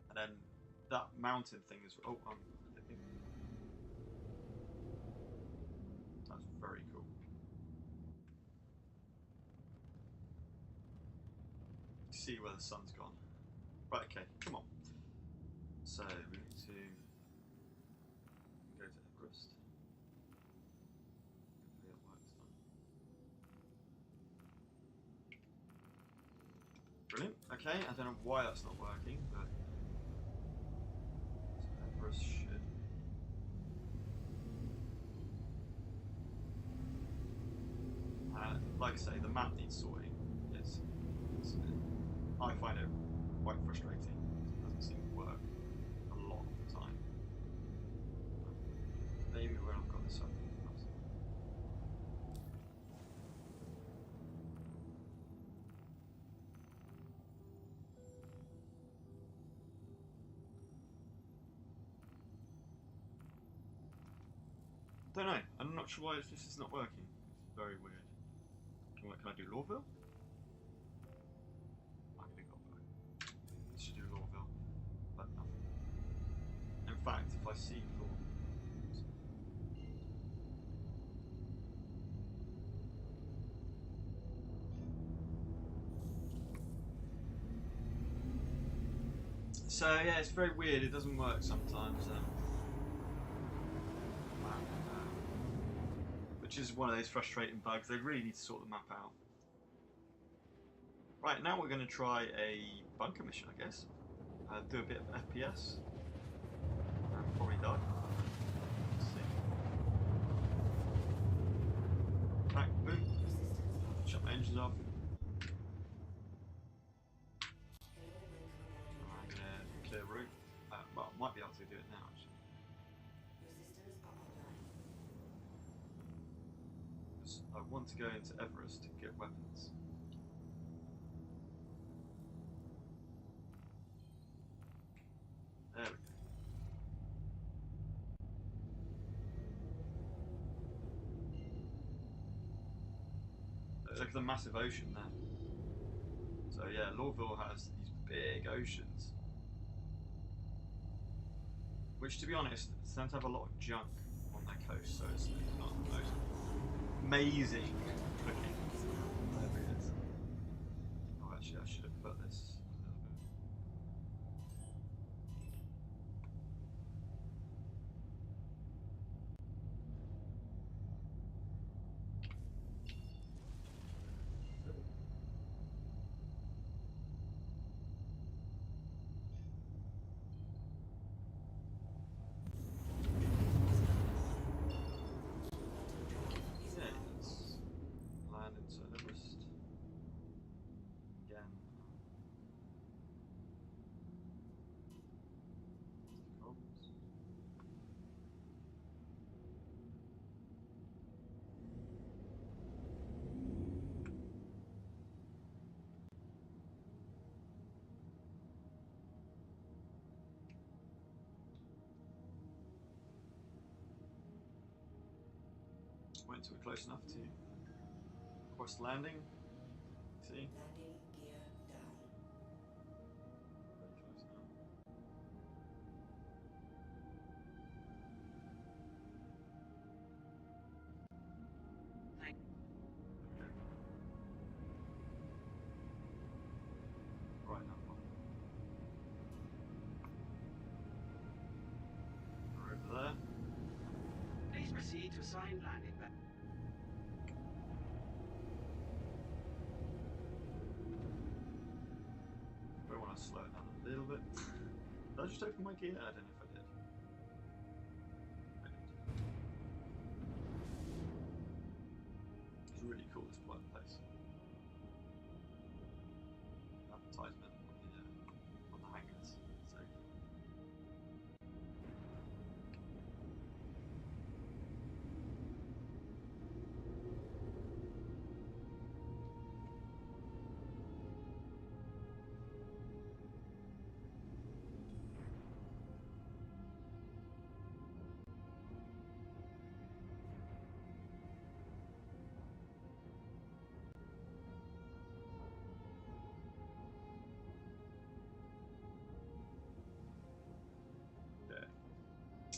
And then that mountain thing is. Oh, I'm looking. That's very cool. See where the sun's gone. Right, okay, come on. So we need to go to Everest. Hopefully that works now. Brilliant. Okay, I don't know why that's not working, but Everest should. Like I say, the map needs sorting. I find it quite frustrating. It doesn't seem to work a lot of the time. Maybe when I've got this up. Don't know. I'm not sure why this is not working. It's very weird. Can I do Lawville? I can do Lawville. Let's just do Lawville. But no. In fact, if I see Law. So yeah, it's very weird. It doesn't work sometimes. Which is one of those frustrating bugs. They really need to sort the map out. Right, now we're going to try a bunker mission, I guess. Do a bit of FPS. Probably die. Let's see. Back, boom. Shut my engines off. I'm going to clear route. Well, I might be able to do it now, actually. I want to go into Everest to get weapons. There we go. Look at the massive ocean there. So yeah, Lawville has these big oceans. Which, to be honest, tend to have a lot of junk on their coast, so it's not the most amazing looking. Whatever it is. Oh, actually, I should have put this a little bit. Went to it close enough to cross landing. See?
Landing gear down.
Very close now.
Thank
Okay. Right now. We're over there.
Please proceed to assigned landing back.
I want to slow it down a little bit. Did I just open my gear? I don't know if I did. I did. It's really cool, this polite place. Advertisement on the hangars. So.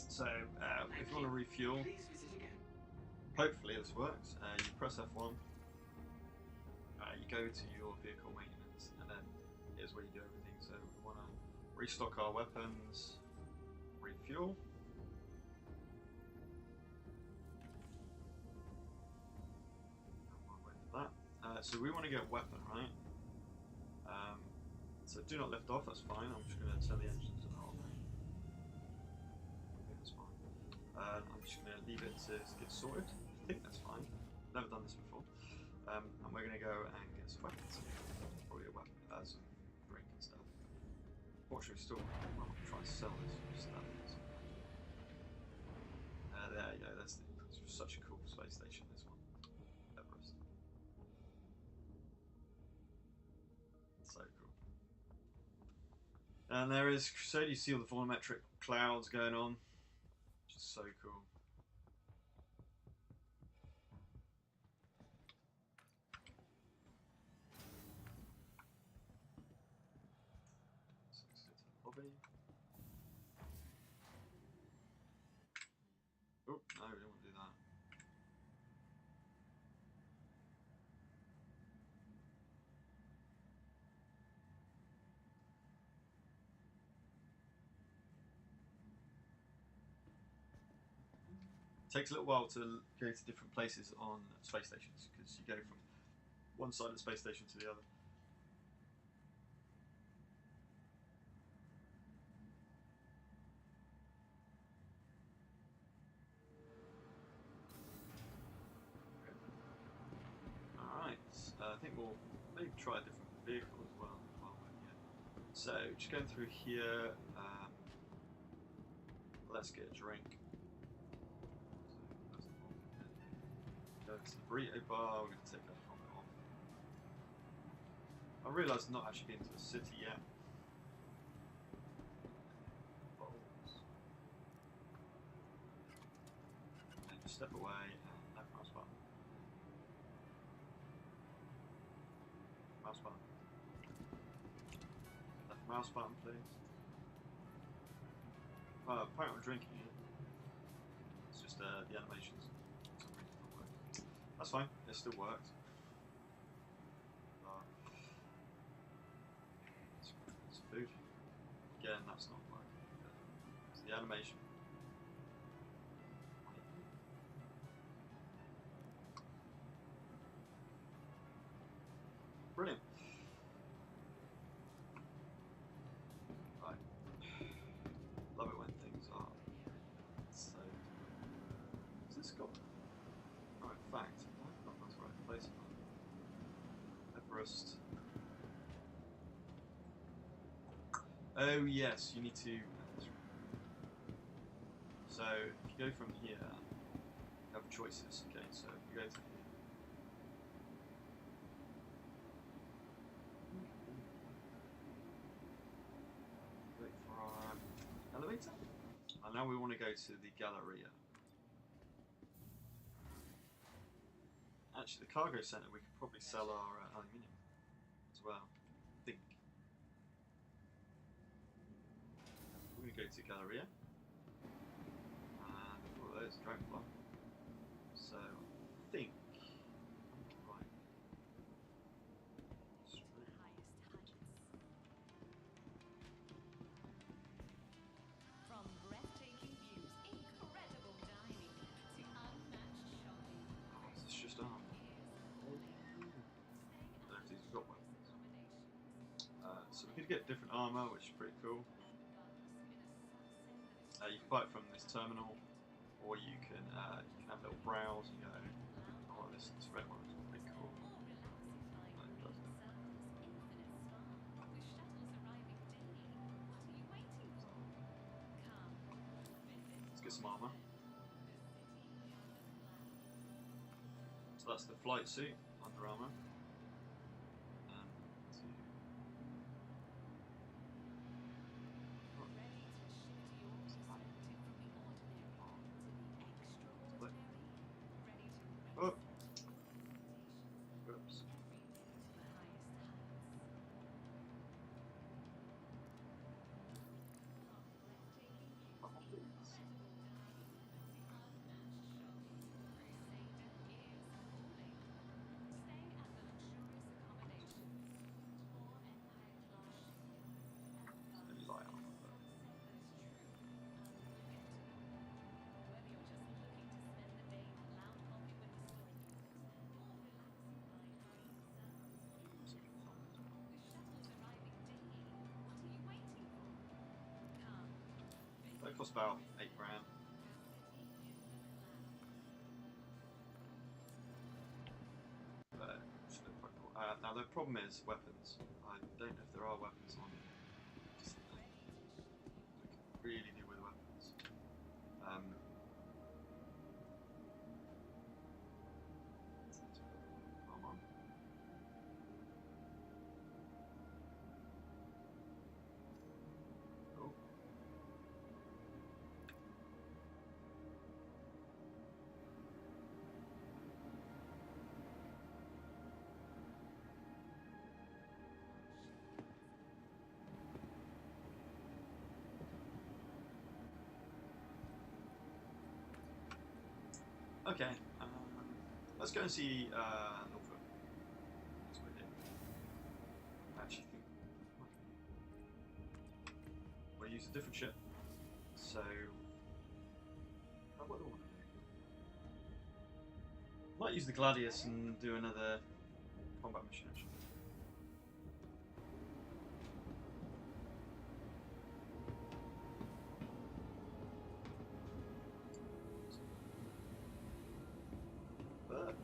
So, if you want to refuel,
Please visit again.
hopefully this works. You press F1, you go to your vehicle maintenance, and then here's where you do everything. So we want to restock our weapons, refuel. Wait for that. So we want to get a weapon, right? So do not lift off, that's fine. I'm just going to turn the engines off. I'm just going to leave it to get sorted. I think that's fine. Never done this before. And we're going to go and get some weapons. Probably a weapon that has some drink and stuff. Fortunately, still want to try and sell this. There you go. That's such a cool space station. This one, Everest. So cool. And there is Crusade. You see all the volumetric clouds going on. So cool. It takes a little while to go to different places on space stations because you go from one side of the space station to the other. Alright, I think we'll maybe try a different vehicle as well while we're here. So, just going through here, let's get a drink. Go to the burrito bar, we're going to take our helmet off. I realise I've not actually been to the city yet. And just step away and left mouse button. Mouse button. Left mouse button, please. Apparently I'm drinking it. It's just the animations. That's fine, it still worked. It's food. Again, that's not working. It's the animation. Brilliant. Right. Love it when things are so. Has this got? Oh, in fact, I've got that's the right place. Everest. Oh yes, you need to. So if you go from here, you have choices. Okay, so if you go to here. Wait for our elevator. And now we want to go to the Galleria. Actually, the cargo centre, we could probably sell our aluminium as well. I think. We're going to go to Galleria. And oh, there's Dragonfly. So, I think. Right.
From breathtaking views, incredible dining, to unmatched shopping.
Oh, it's just arm. We've got weapons. So we could get different armour, which is pretty cool. You can buy it from this terminal, or you can have a little browse and go, oh, this red one is pretty cool. No, it doesn't. Let's get some armour. So that's the flight suit, Under Armour. Oh. Oops. That costs about £8 grand. But it's quite cool. Now the problem is weapons. I don't know if there are weapons on it. We can really do with weapons. Come on. Oh. Okay, let's go and see Norfolk. That's what I did. I actually think we'll use a different ship. So, what do I want to do? Might use the Gladius and do another combat mission actually. But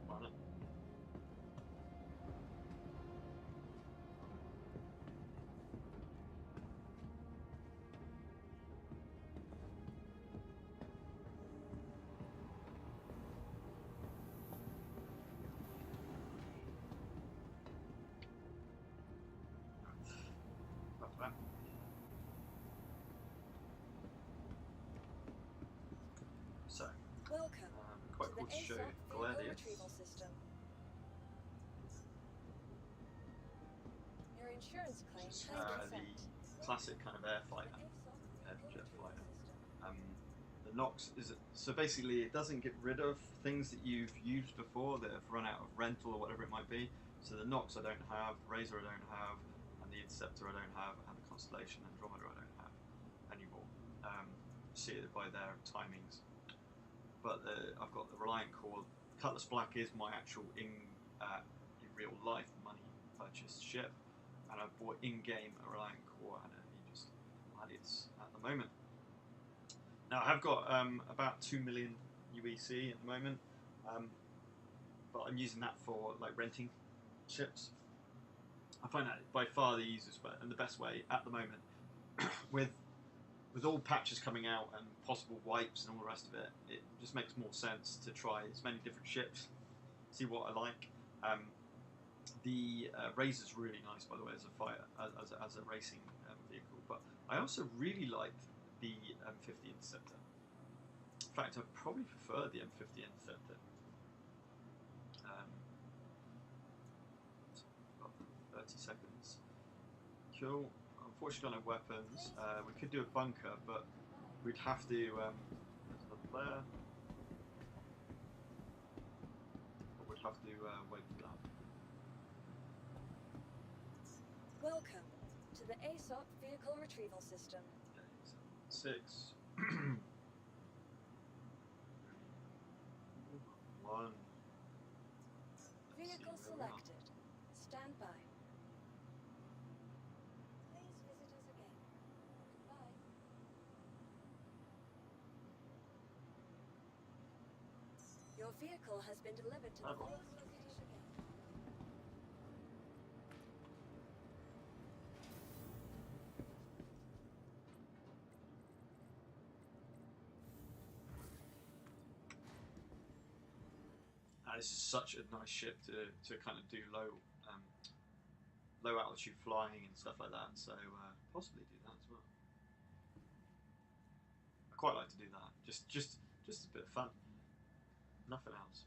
why not? That's that. So,
Welcome
quite
to
cool
the
to show
Aesop Vehicle
Gladius.
Retrieval System. Your insurance claim
Which is
has been
the
sent.
classic kind of air fighter.
The Aesop
Air
Vehicle
jet
Retrieval
fighter.
System.
The Nox is so basically it doesn't get rid of things that you've used before that have run out of rental or whatever it might be. So the Nox I don't have, the Razor I don't have, and the Interceptor I don't have, and the Constellation Andromeda I don't have anymore. See it by their timings. But I've got the Reliant Core. Cutlass Black is my actual in real life money purchased ship, and I've bought in-game a Reliant Core and a Aegis Gladius at the moment. Now I have got about 2 million UEC at the moment, but I'm using that for like renting ships. I find that by far the easiest way and the best way at the moment. with all patches coming out and possible wipes and all the rest of it, it just makes more sense to try as many different ships, see what I like. The Razor's really nice, by the way, as a fighter, as a racing vehicle. But I also really liked the M50 Interceptor. In fact, I probably prefer the M50 Interceptor. About 30 seconds. Cool. Unfortunately, don't have weapons. We could do a bunker, but we'd have to. There's another player. But we'd have to wait for that.
Welcome to the Aesop Vehicle Retrieval System.
Okay, so 6. 1.
Vehicle selected. Stand by. Please visit us again. Goodbye. Your vehicle has been delivered to the
Oh.
following location again.
This is such a nice ship to kind of do low altitude flying and stuff like that. So possibly do that as well. I quite like to do that. Just a bit of fun. Nothing else.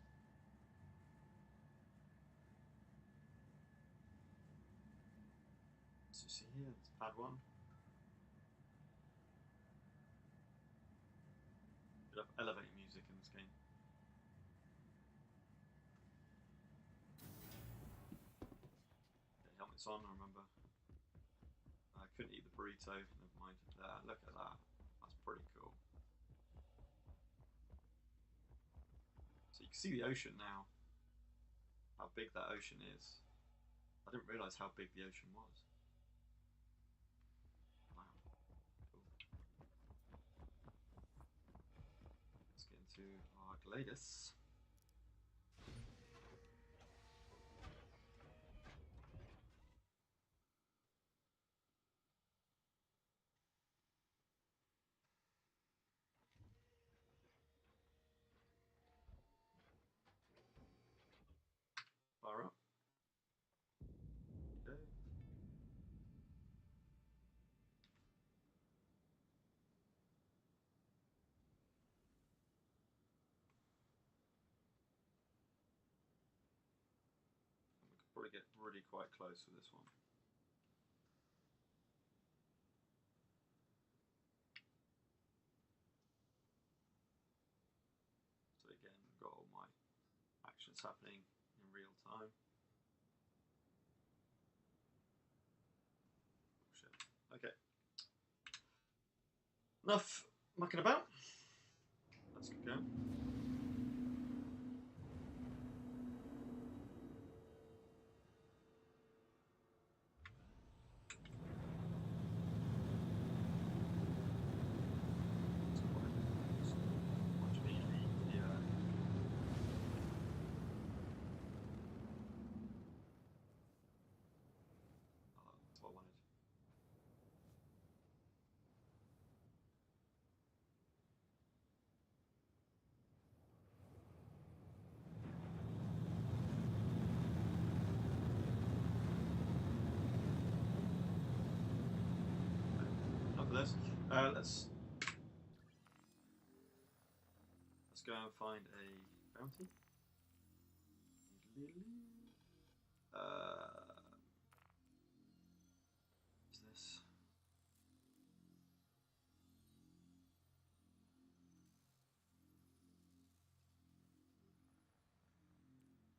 So see here, it's pad 1. Bit of elevator music in this game. Okay, helmet's on, I remember. I couldn't eat the burrito, never mind. Look at that. That's pretty cool. So you can see the ocean now. How big that ocean is. I didn't realise how big the ocean was. Wow. Cool. Let's get into our Gladius. Fire up. Okay. We could probably get really quite close with this one. So again, got all my action action's happening in real time. Shit. Okay. Enough mucking about. Let's get going. That's what I wanted. Enough of this. Let's go and find a bounty. What's this?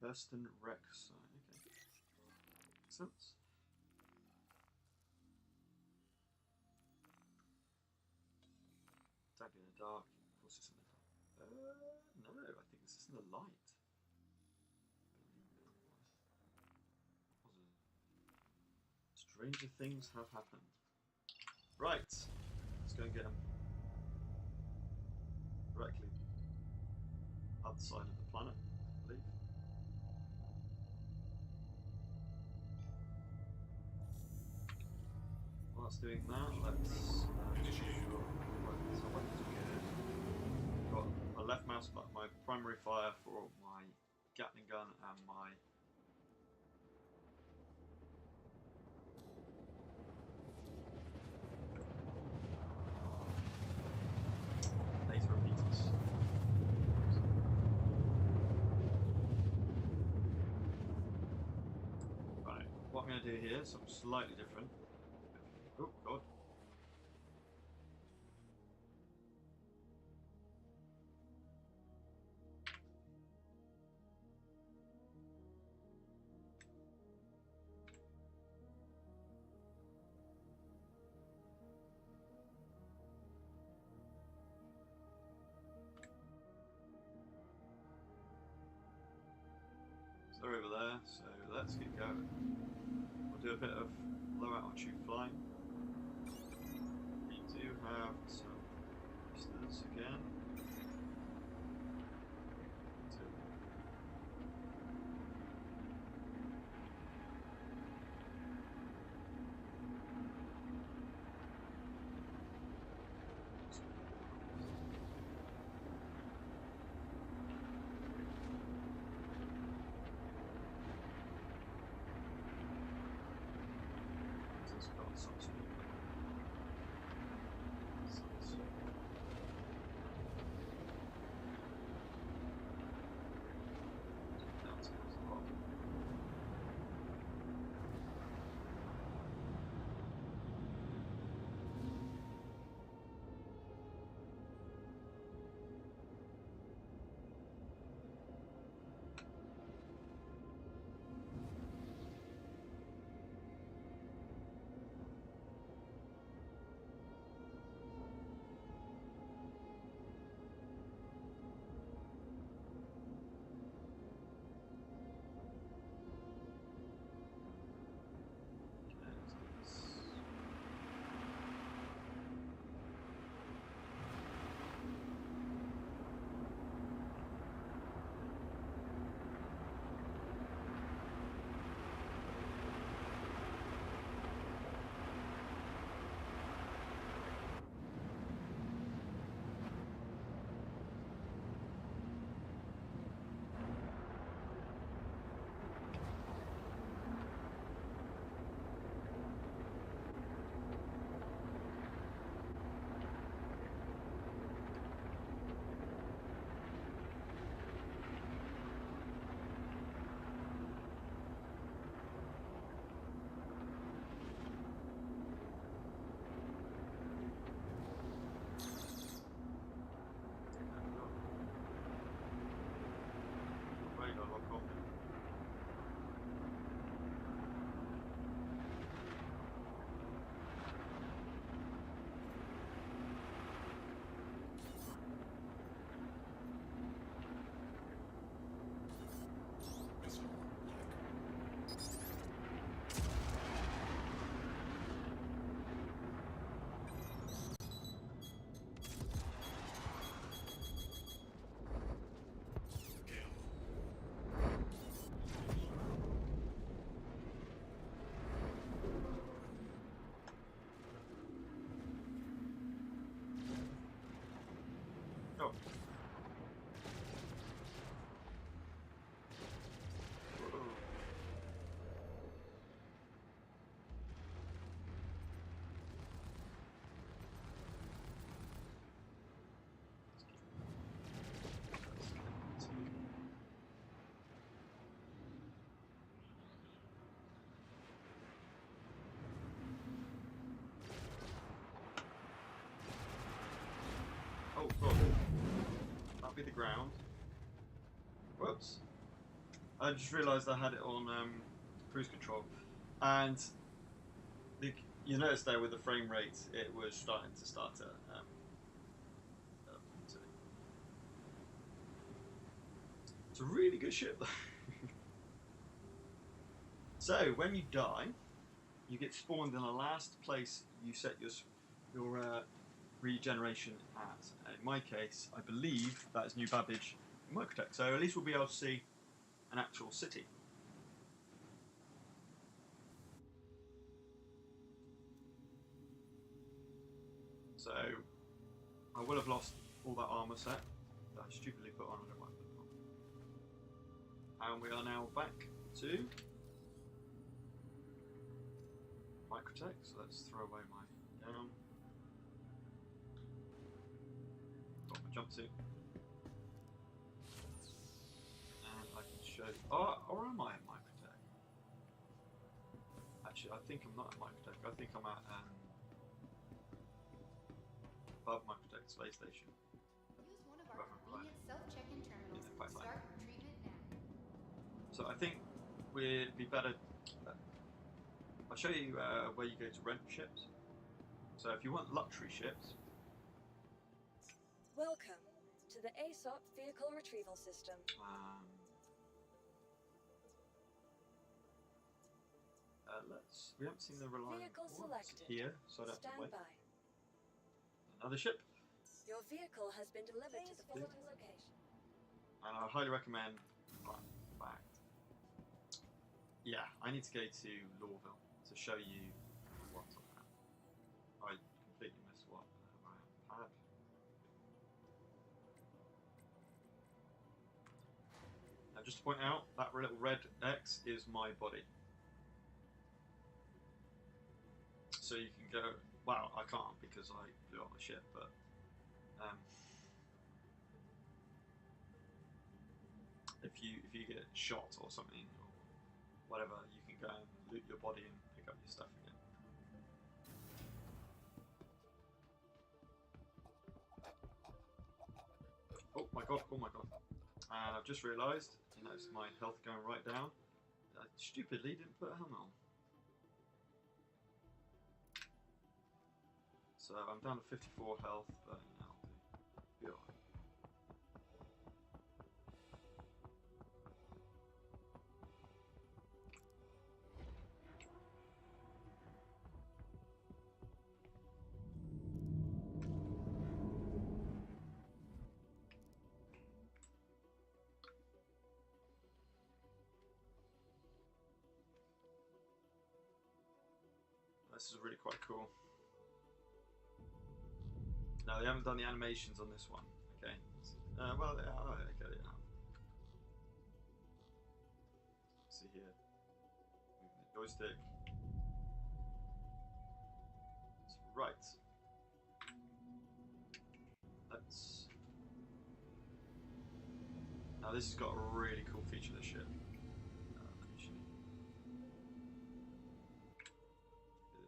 Thurston Rex. Okay. Makes sense. Tag in the dark. Of course it's in the dark. No, I think this is in the light. Stranger things have happened. Right, let's go and get him. Directly other side of the planet, I believe. Whilst doing that, let's got my left mouse button, my primary fire for my Gatling gun and my laser repeaters. Right, what I'm going to do here is something slightly different. Oh god. So they're over there, so let's get going. We'll do a bit of low altitude flying. We do have some boosters again. go. Whoa. Oh god. That'll be the ground. Whoops. I just realised I had it on cruise control. And you notice there with the frame rate, it was starting to stutter. It's a really good ship. So, when you die, you get spawned in the last place you set your regeneration at. In my case, I believe that is New Babbage in Microtech, so at least we'll be able to see an actual city. So, I will have lost all that armour set that I stupidly put on. I don't mind putting on. And we are now back to Microtech, so let's throw away my gown. Got my jumpsuit. And I can show you. Oh, or am I at Microtech? Actually, I think I'm not at Microtech. I think I'm at above Microtech Space Station.
Use one of our convenient self-check-in terminals to start retrieval now.
So I think we'd be better. I'll show you where you go to rent ships. So if you want luxury ships.
Welcome to the Aesop Vehicle Retrieval System.
We haven't seen the Reliant
Vehicle selected.
here, so I don't have to
Stand
wait.
by.
Another ship.
Your vehicle has been delivered to the following location.
And I highly recommend. Back. Yeah, I need to go to Lawville to show you what's on that. I completely missed what I had. Now, just to point out, that little red X is my body. So you can go. Well, I can't because I blew up the ship, but. If you get shot or something or whatever, you can go and loot your body and pick up your stuff again. Oh my god! Oh my god! And I've just realised, you notice my health going right down. I stupidly didn't put a helmet on. So I'm down to 54 health, but you know, I'll be alright. This is really quite cool. Now they haven't done the animations on this one, okay? Well, okay, they have. See here, moving the joystick. Right. Let's. Now this has got a really cool feature. This ship. Let me show you.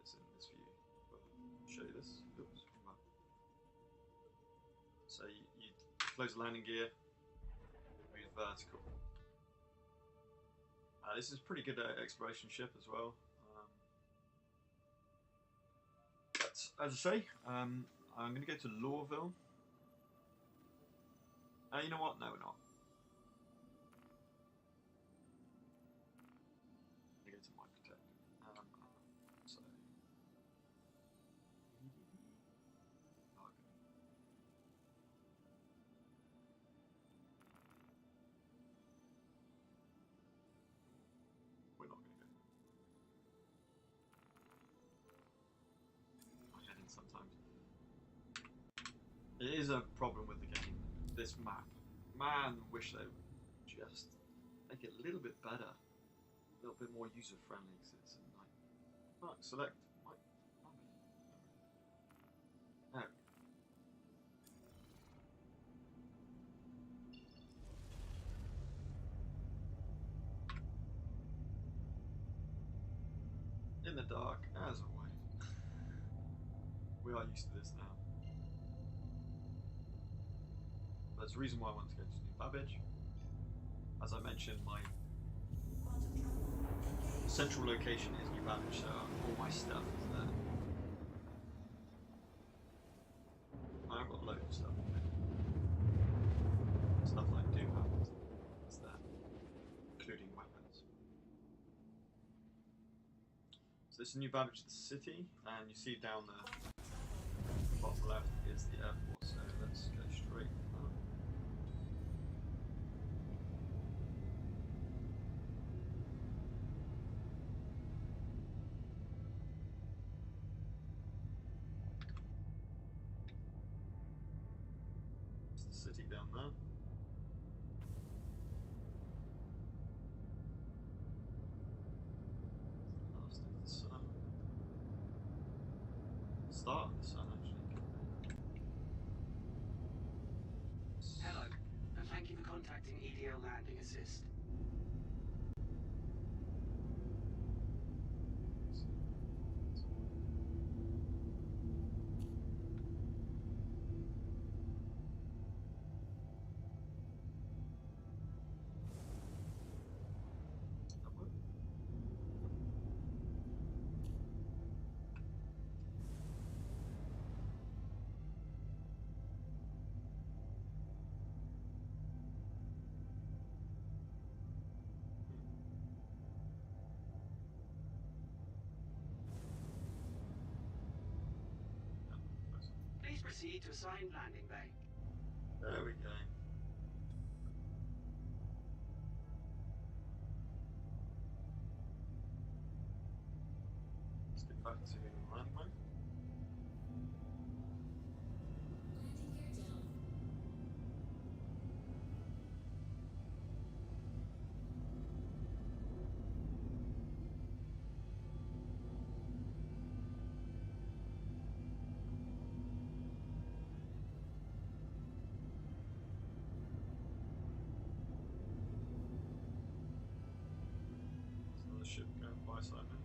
It's in this view. I'll show you this. Oops. So you close the landing gear, move vertical. This is a pretty good exploration ship as well. But as I say, I'm going to go to Lawville. You know what? No, we're not. I'm going to go to Microtech. So. We're not going to go. I get in sometimes. It is a problem with the game. this map. Man, wish they would just make it a little bit better, a little bit more user friendly. Cause it's like, oh, select. No. In the dark, as always. We are used to this now. There's a reason why I want to go to New Babbage. As I mentioned, my central location is New Babbage, so all my stuff is there. I've got loads of stuff. Stuff I do have is there, including weapons. So this is New Babbage, the city, and you see down there, bottom left is the airport. So let's go straight. City down there. Last of the sun. Start of the sun, actually.
Hello, and thank you for contacting EDL Landing Assist. Please proceed to assigned landing bay.
There we go. Let's get back to land mode. There's another ship going by side now.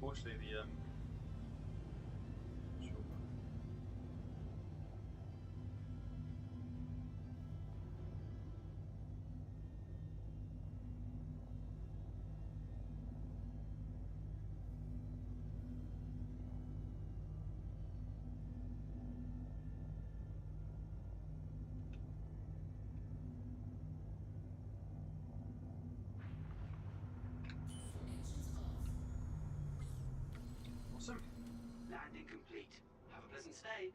Unfortunately, the awesome.
Landing complete. Have a pleasant stay.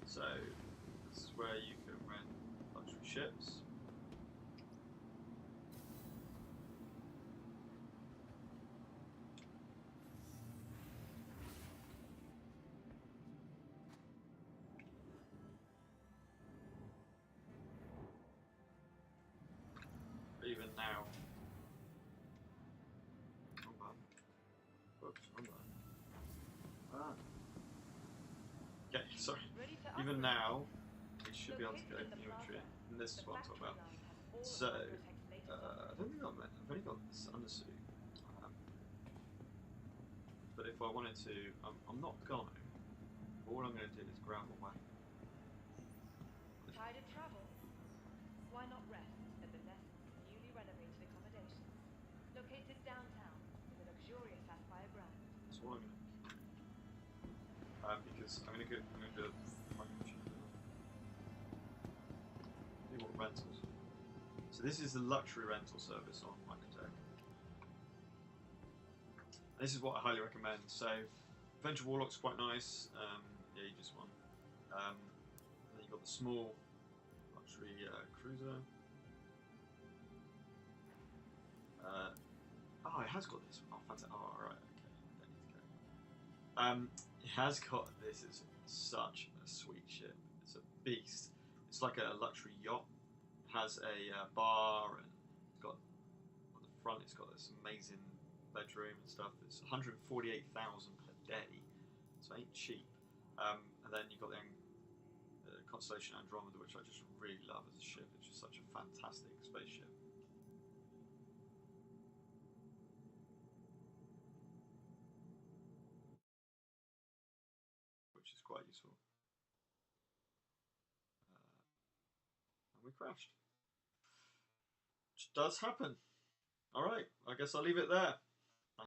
So this is where you can rent luxury ships. Even now. Wrong button. Whoops, wrong button. Ah. Okay, sorry. Even now, we should be able to go new entry. And this is what I'm talking about. So, I don't think I've only got this undersuit. But if I wanted to, I'm not going. All I'm going to do is grab a weapon.
Tired of travel? Why not rest at the downtown with a luxurious sapphire brand.
That's what I'm gonna. Because I'm gonna do rentals. So this is the luxury rental service on Microtech. This is what I highly recommend. So Adventure Warlock's quite nice. Yeah, you just want. And then you've got the small luxury cruiser. Oh, it has got this. Oh, fantastic. Oh, alright, okay. Don't need to go. It has got this. Is such a sweet ship. It's a beast. It's like a luxury yacht. It has a bar and it's got on the front. It's got this amazing bedroom and stuff. It's 148,000 per day, so it ain't cheap. And then you've got the Constellation Andromeda, which I just really love as a ship. It's just such a fantastic spaceship. Which is quite useful. And we crashed. Which does happen. Alright, I guess I'll leave it there.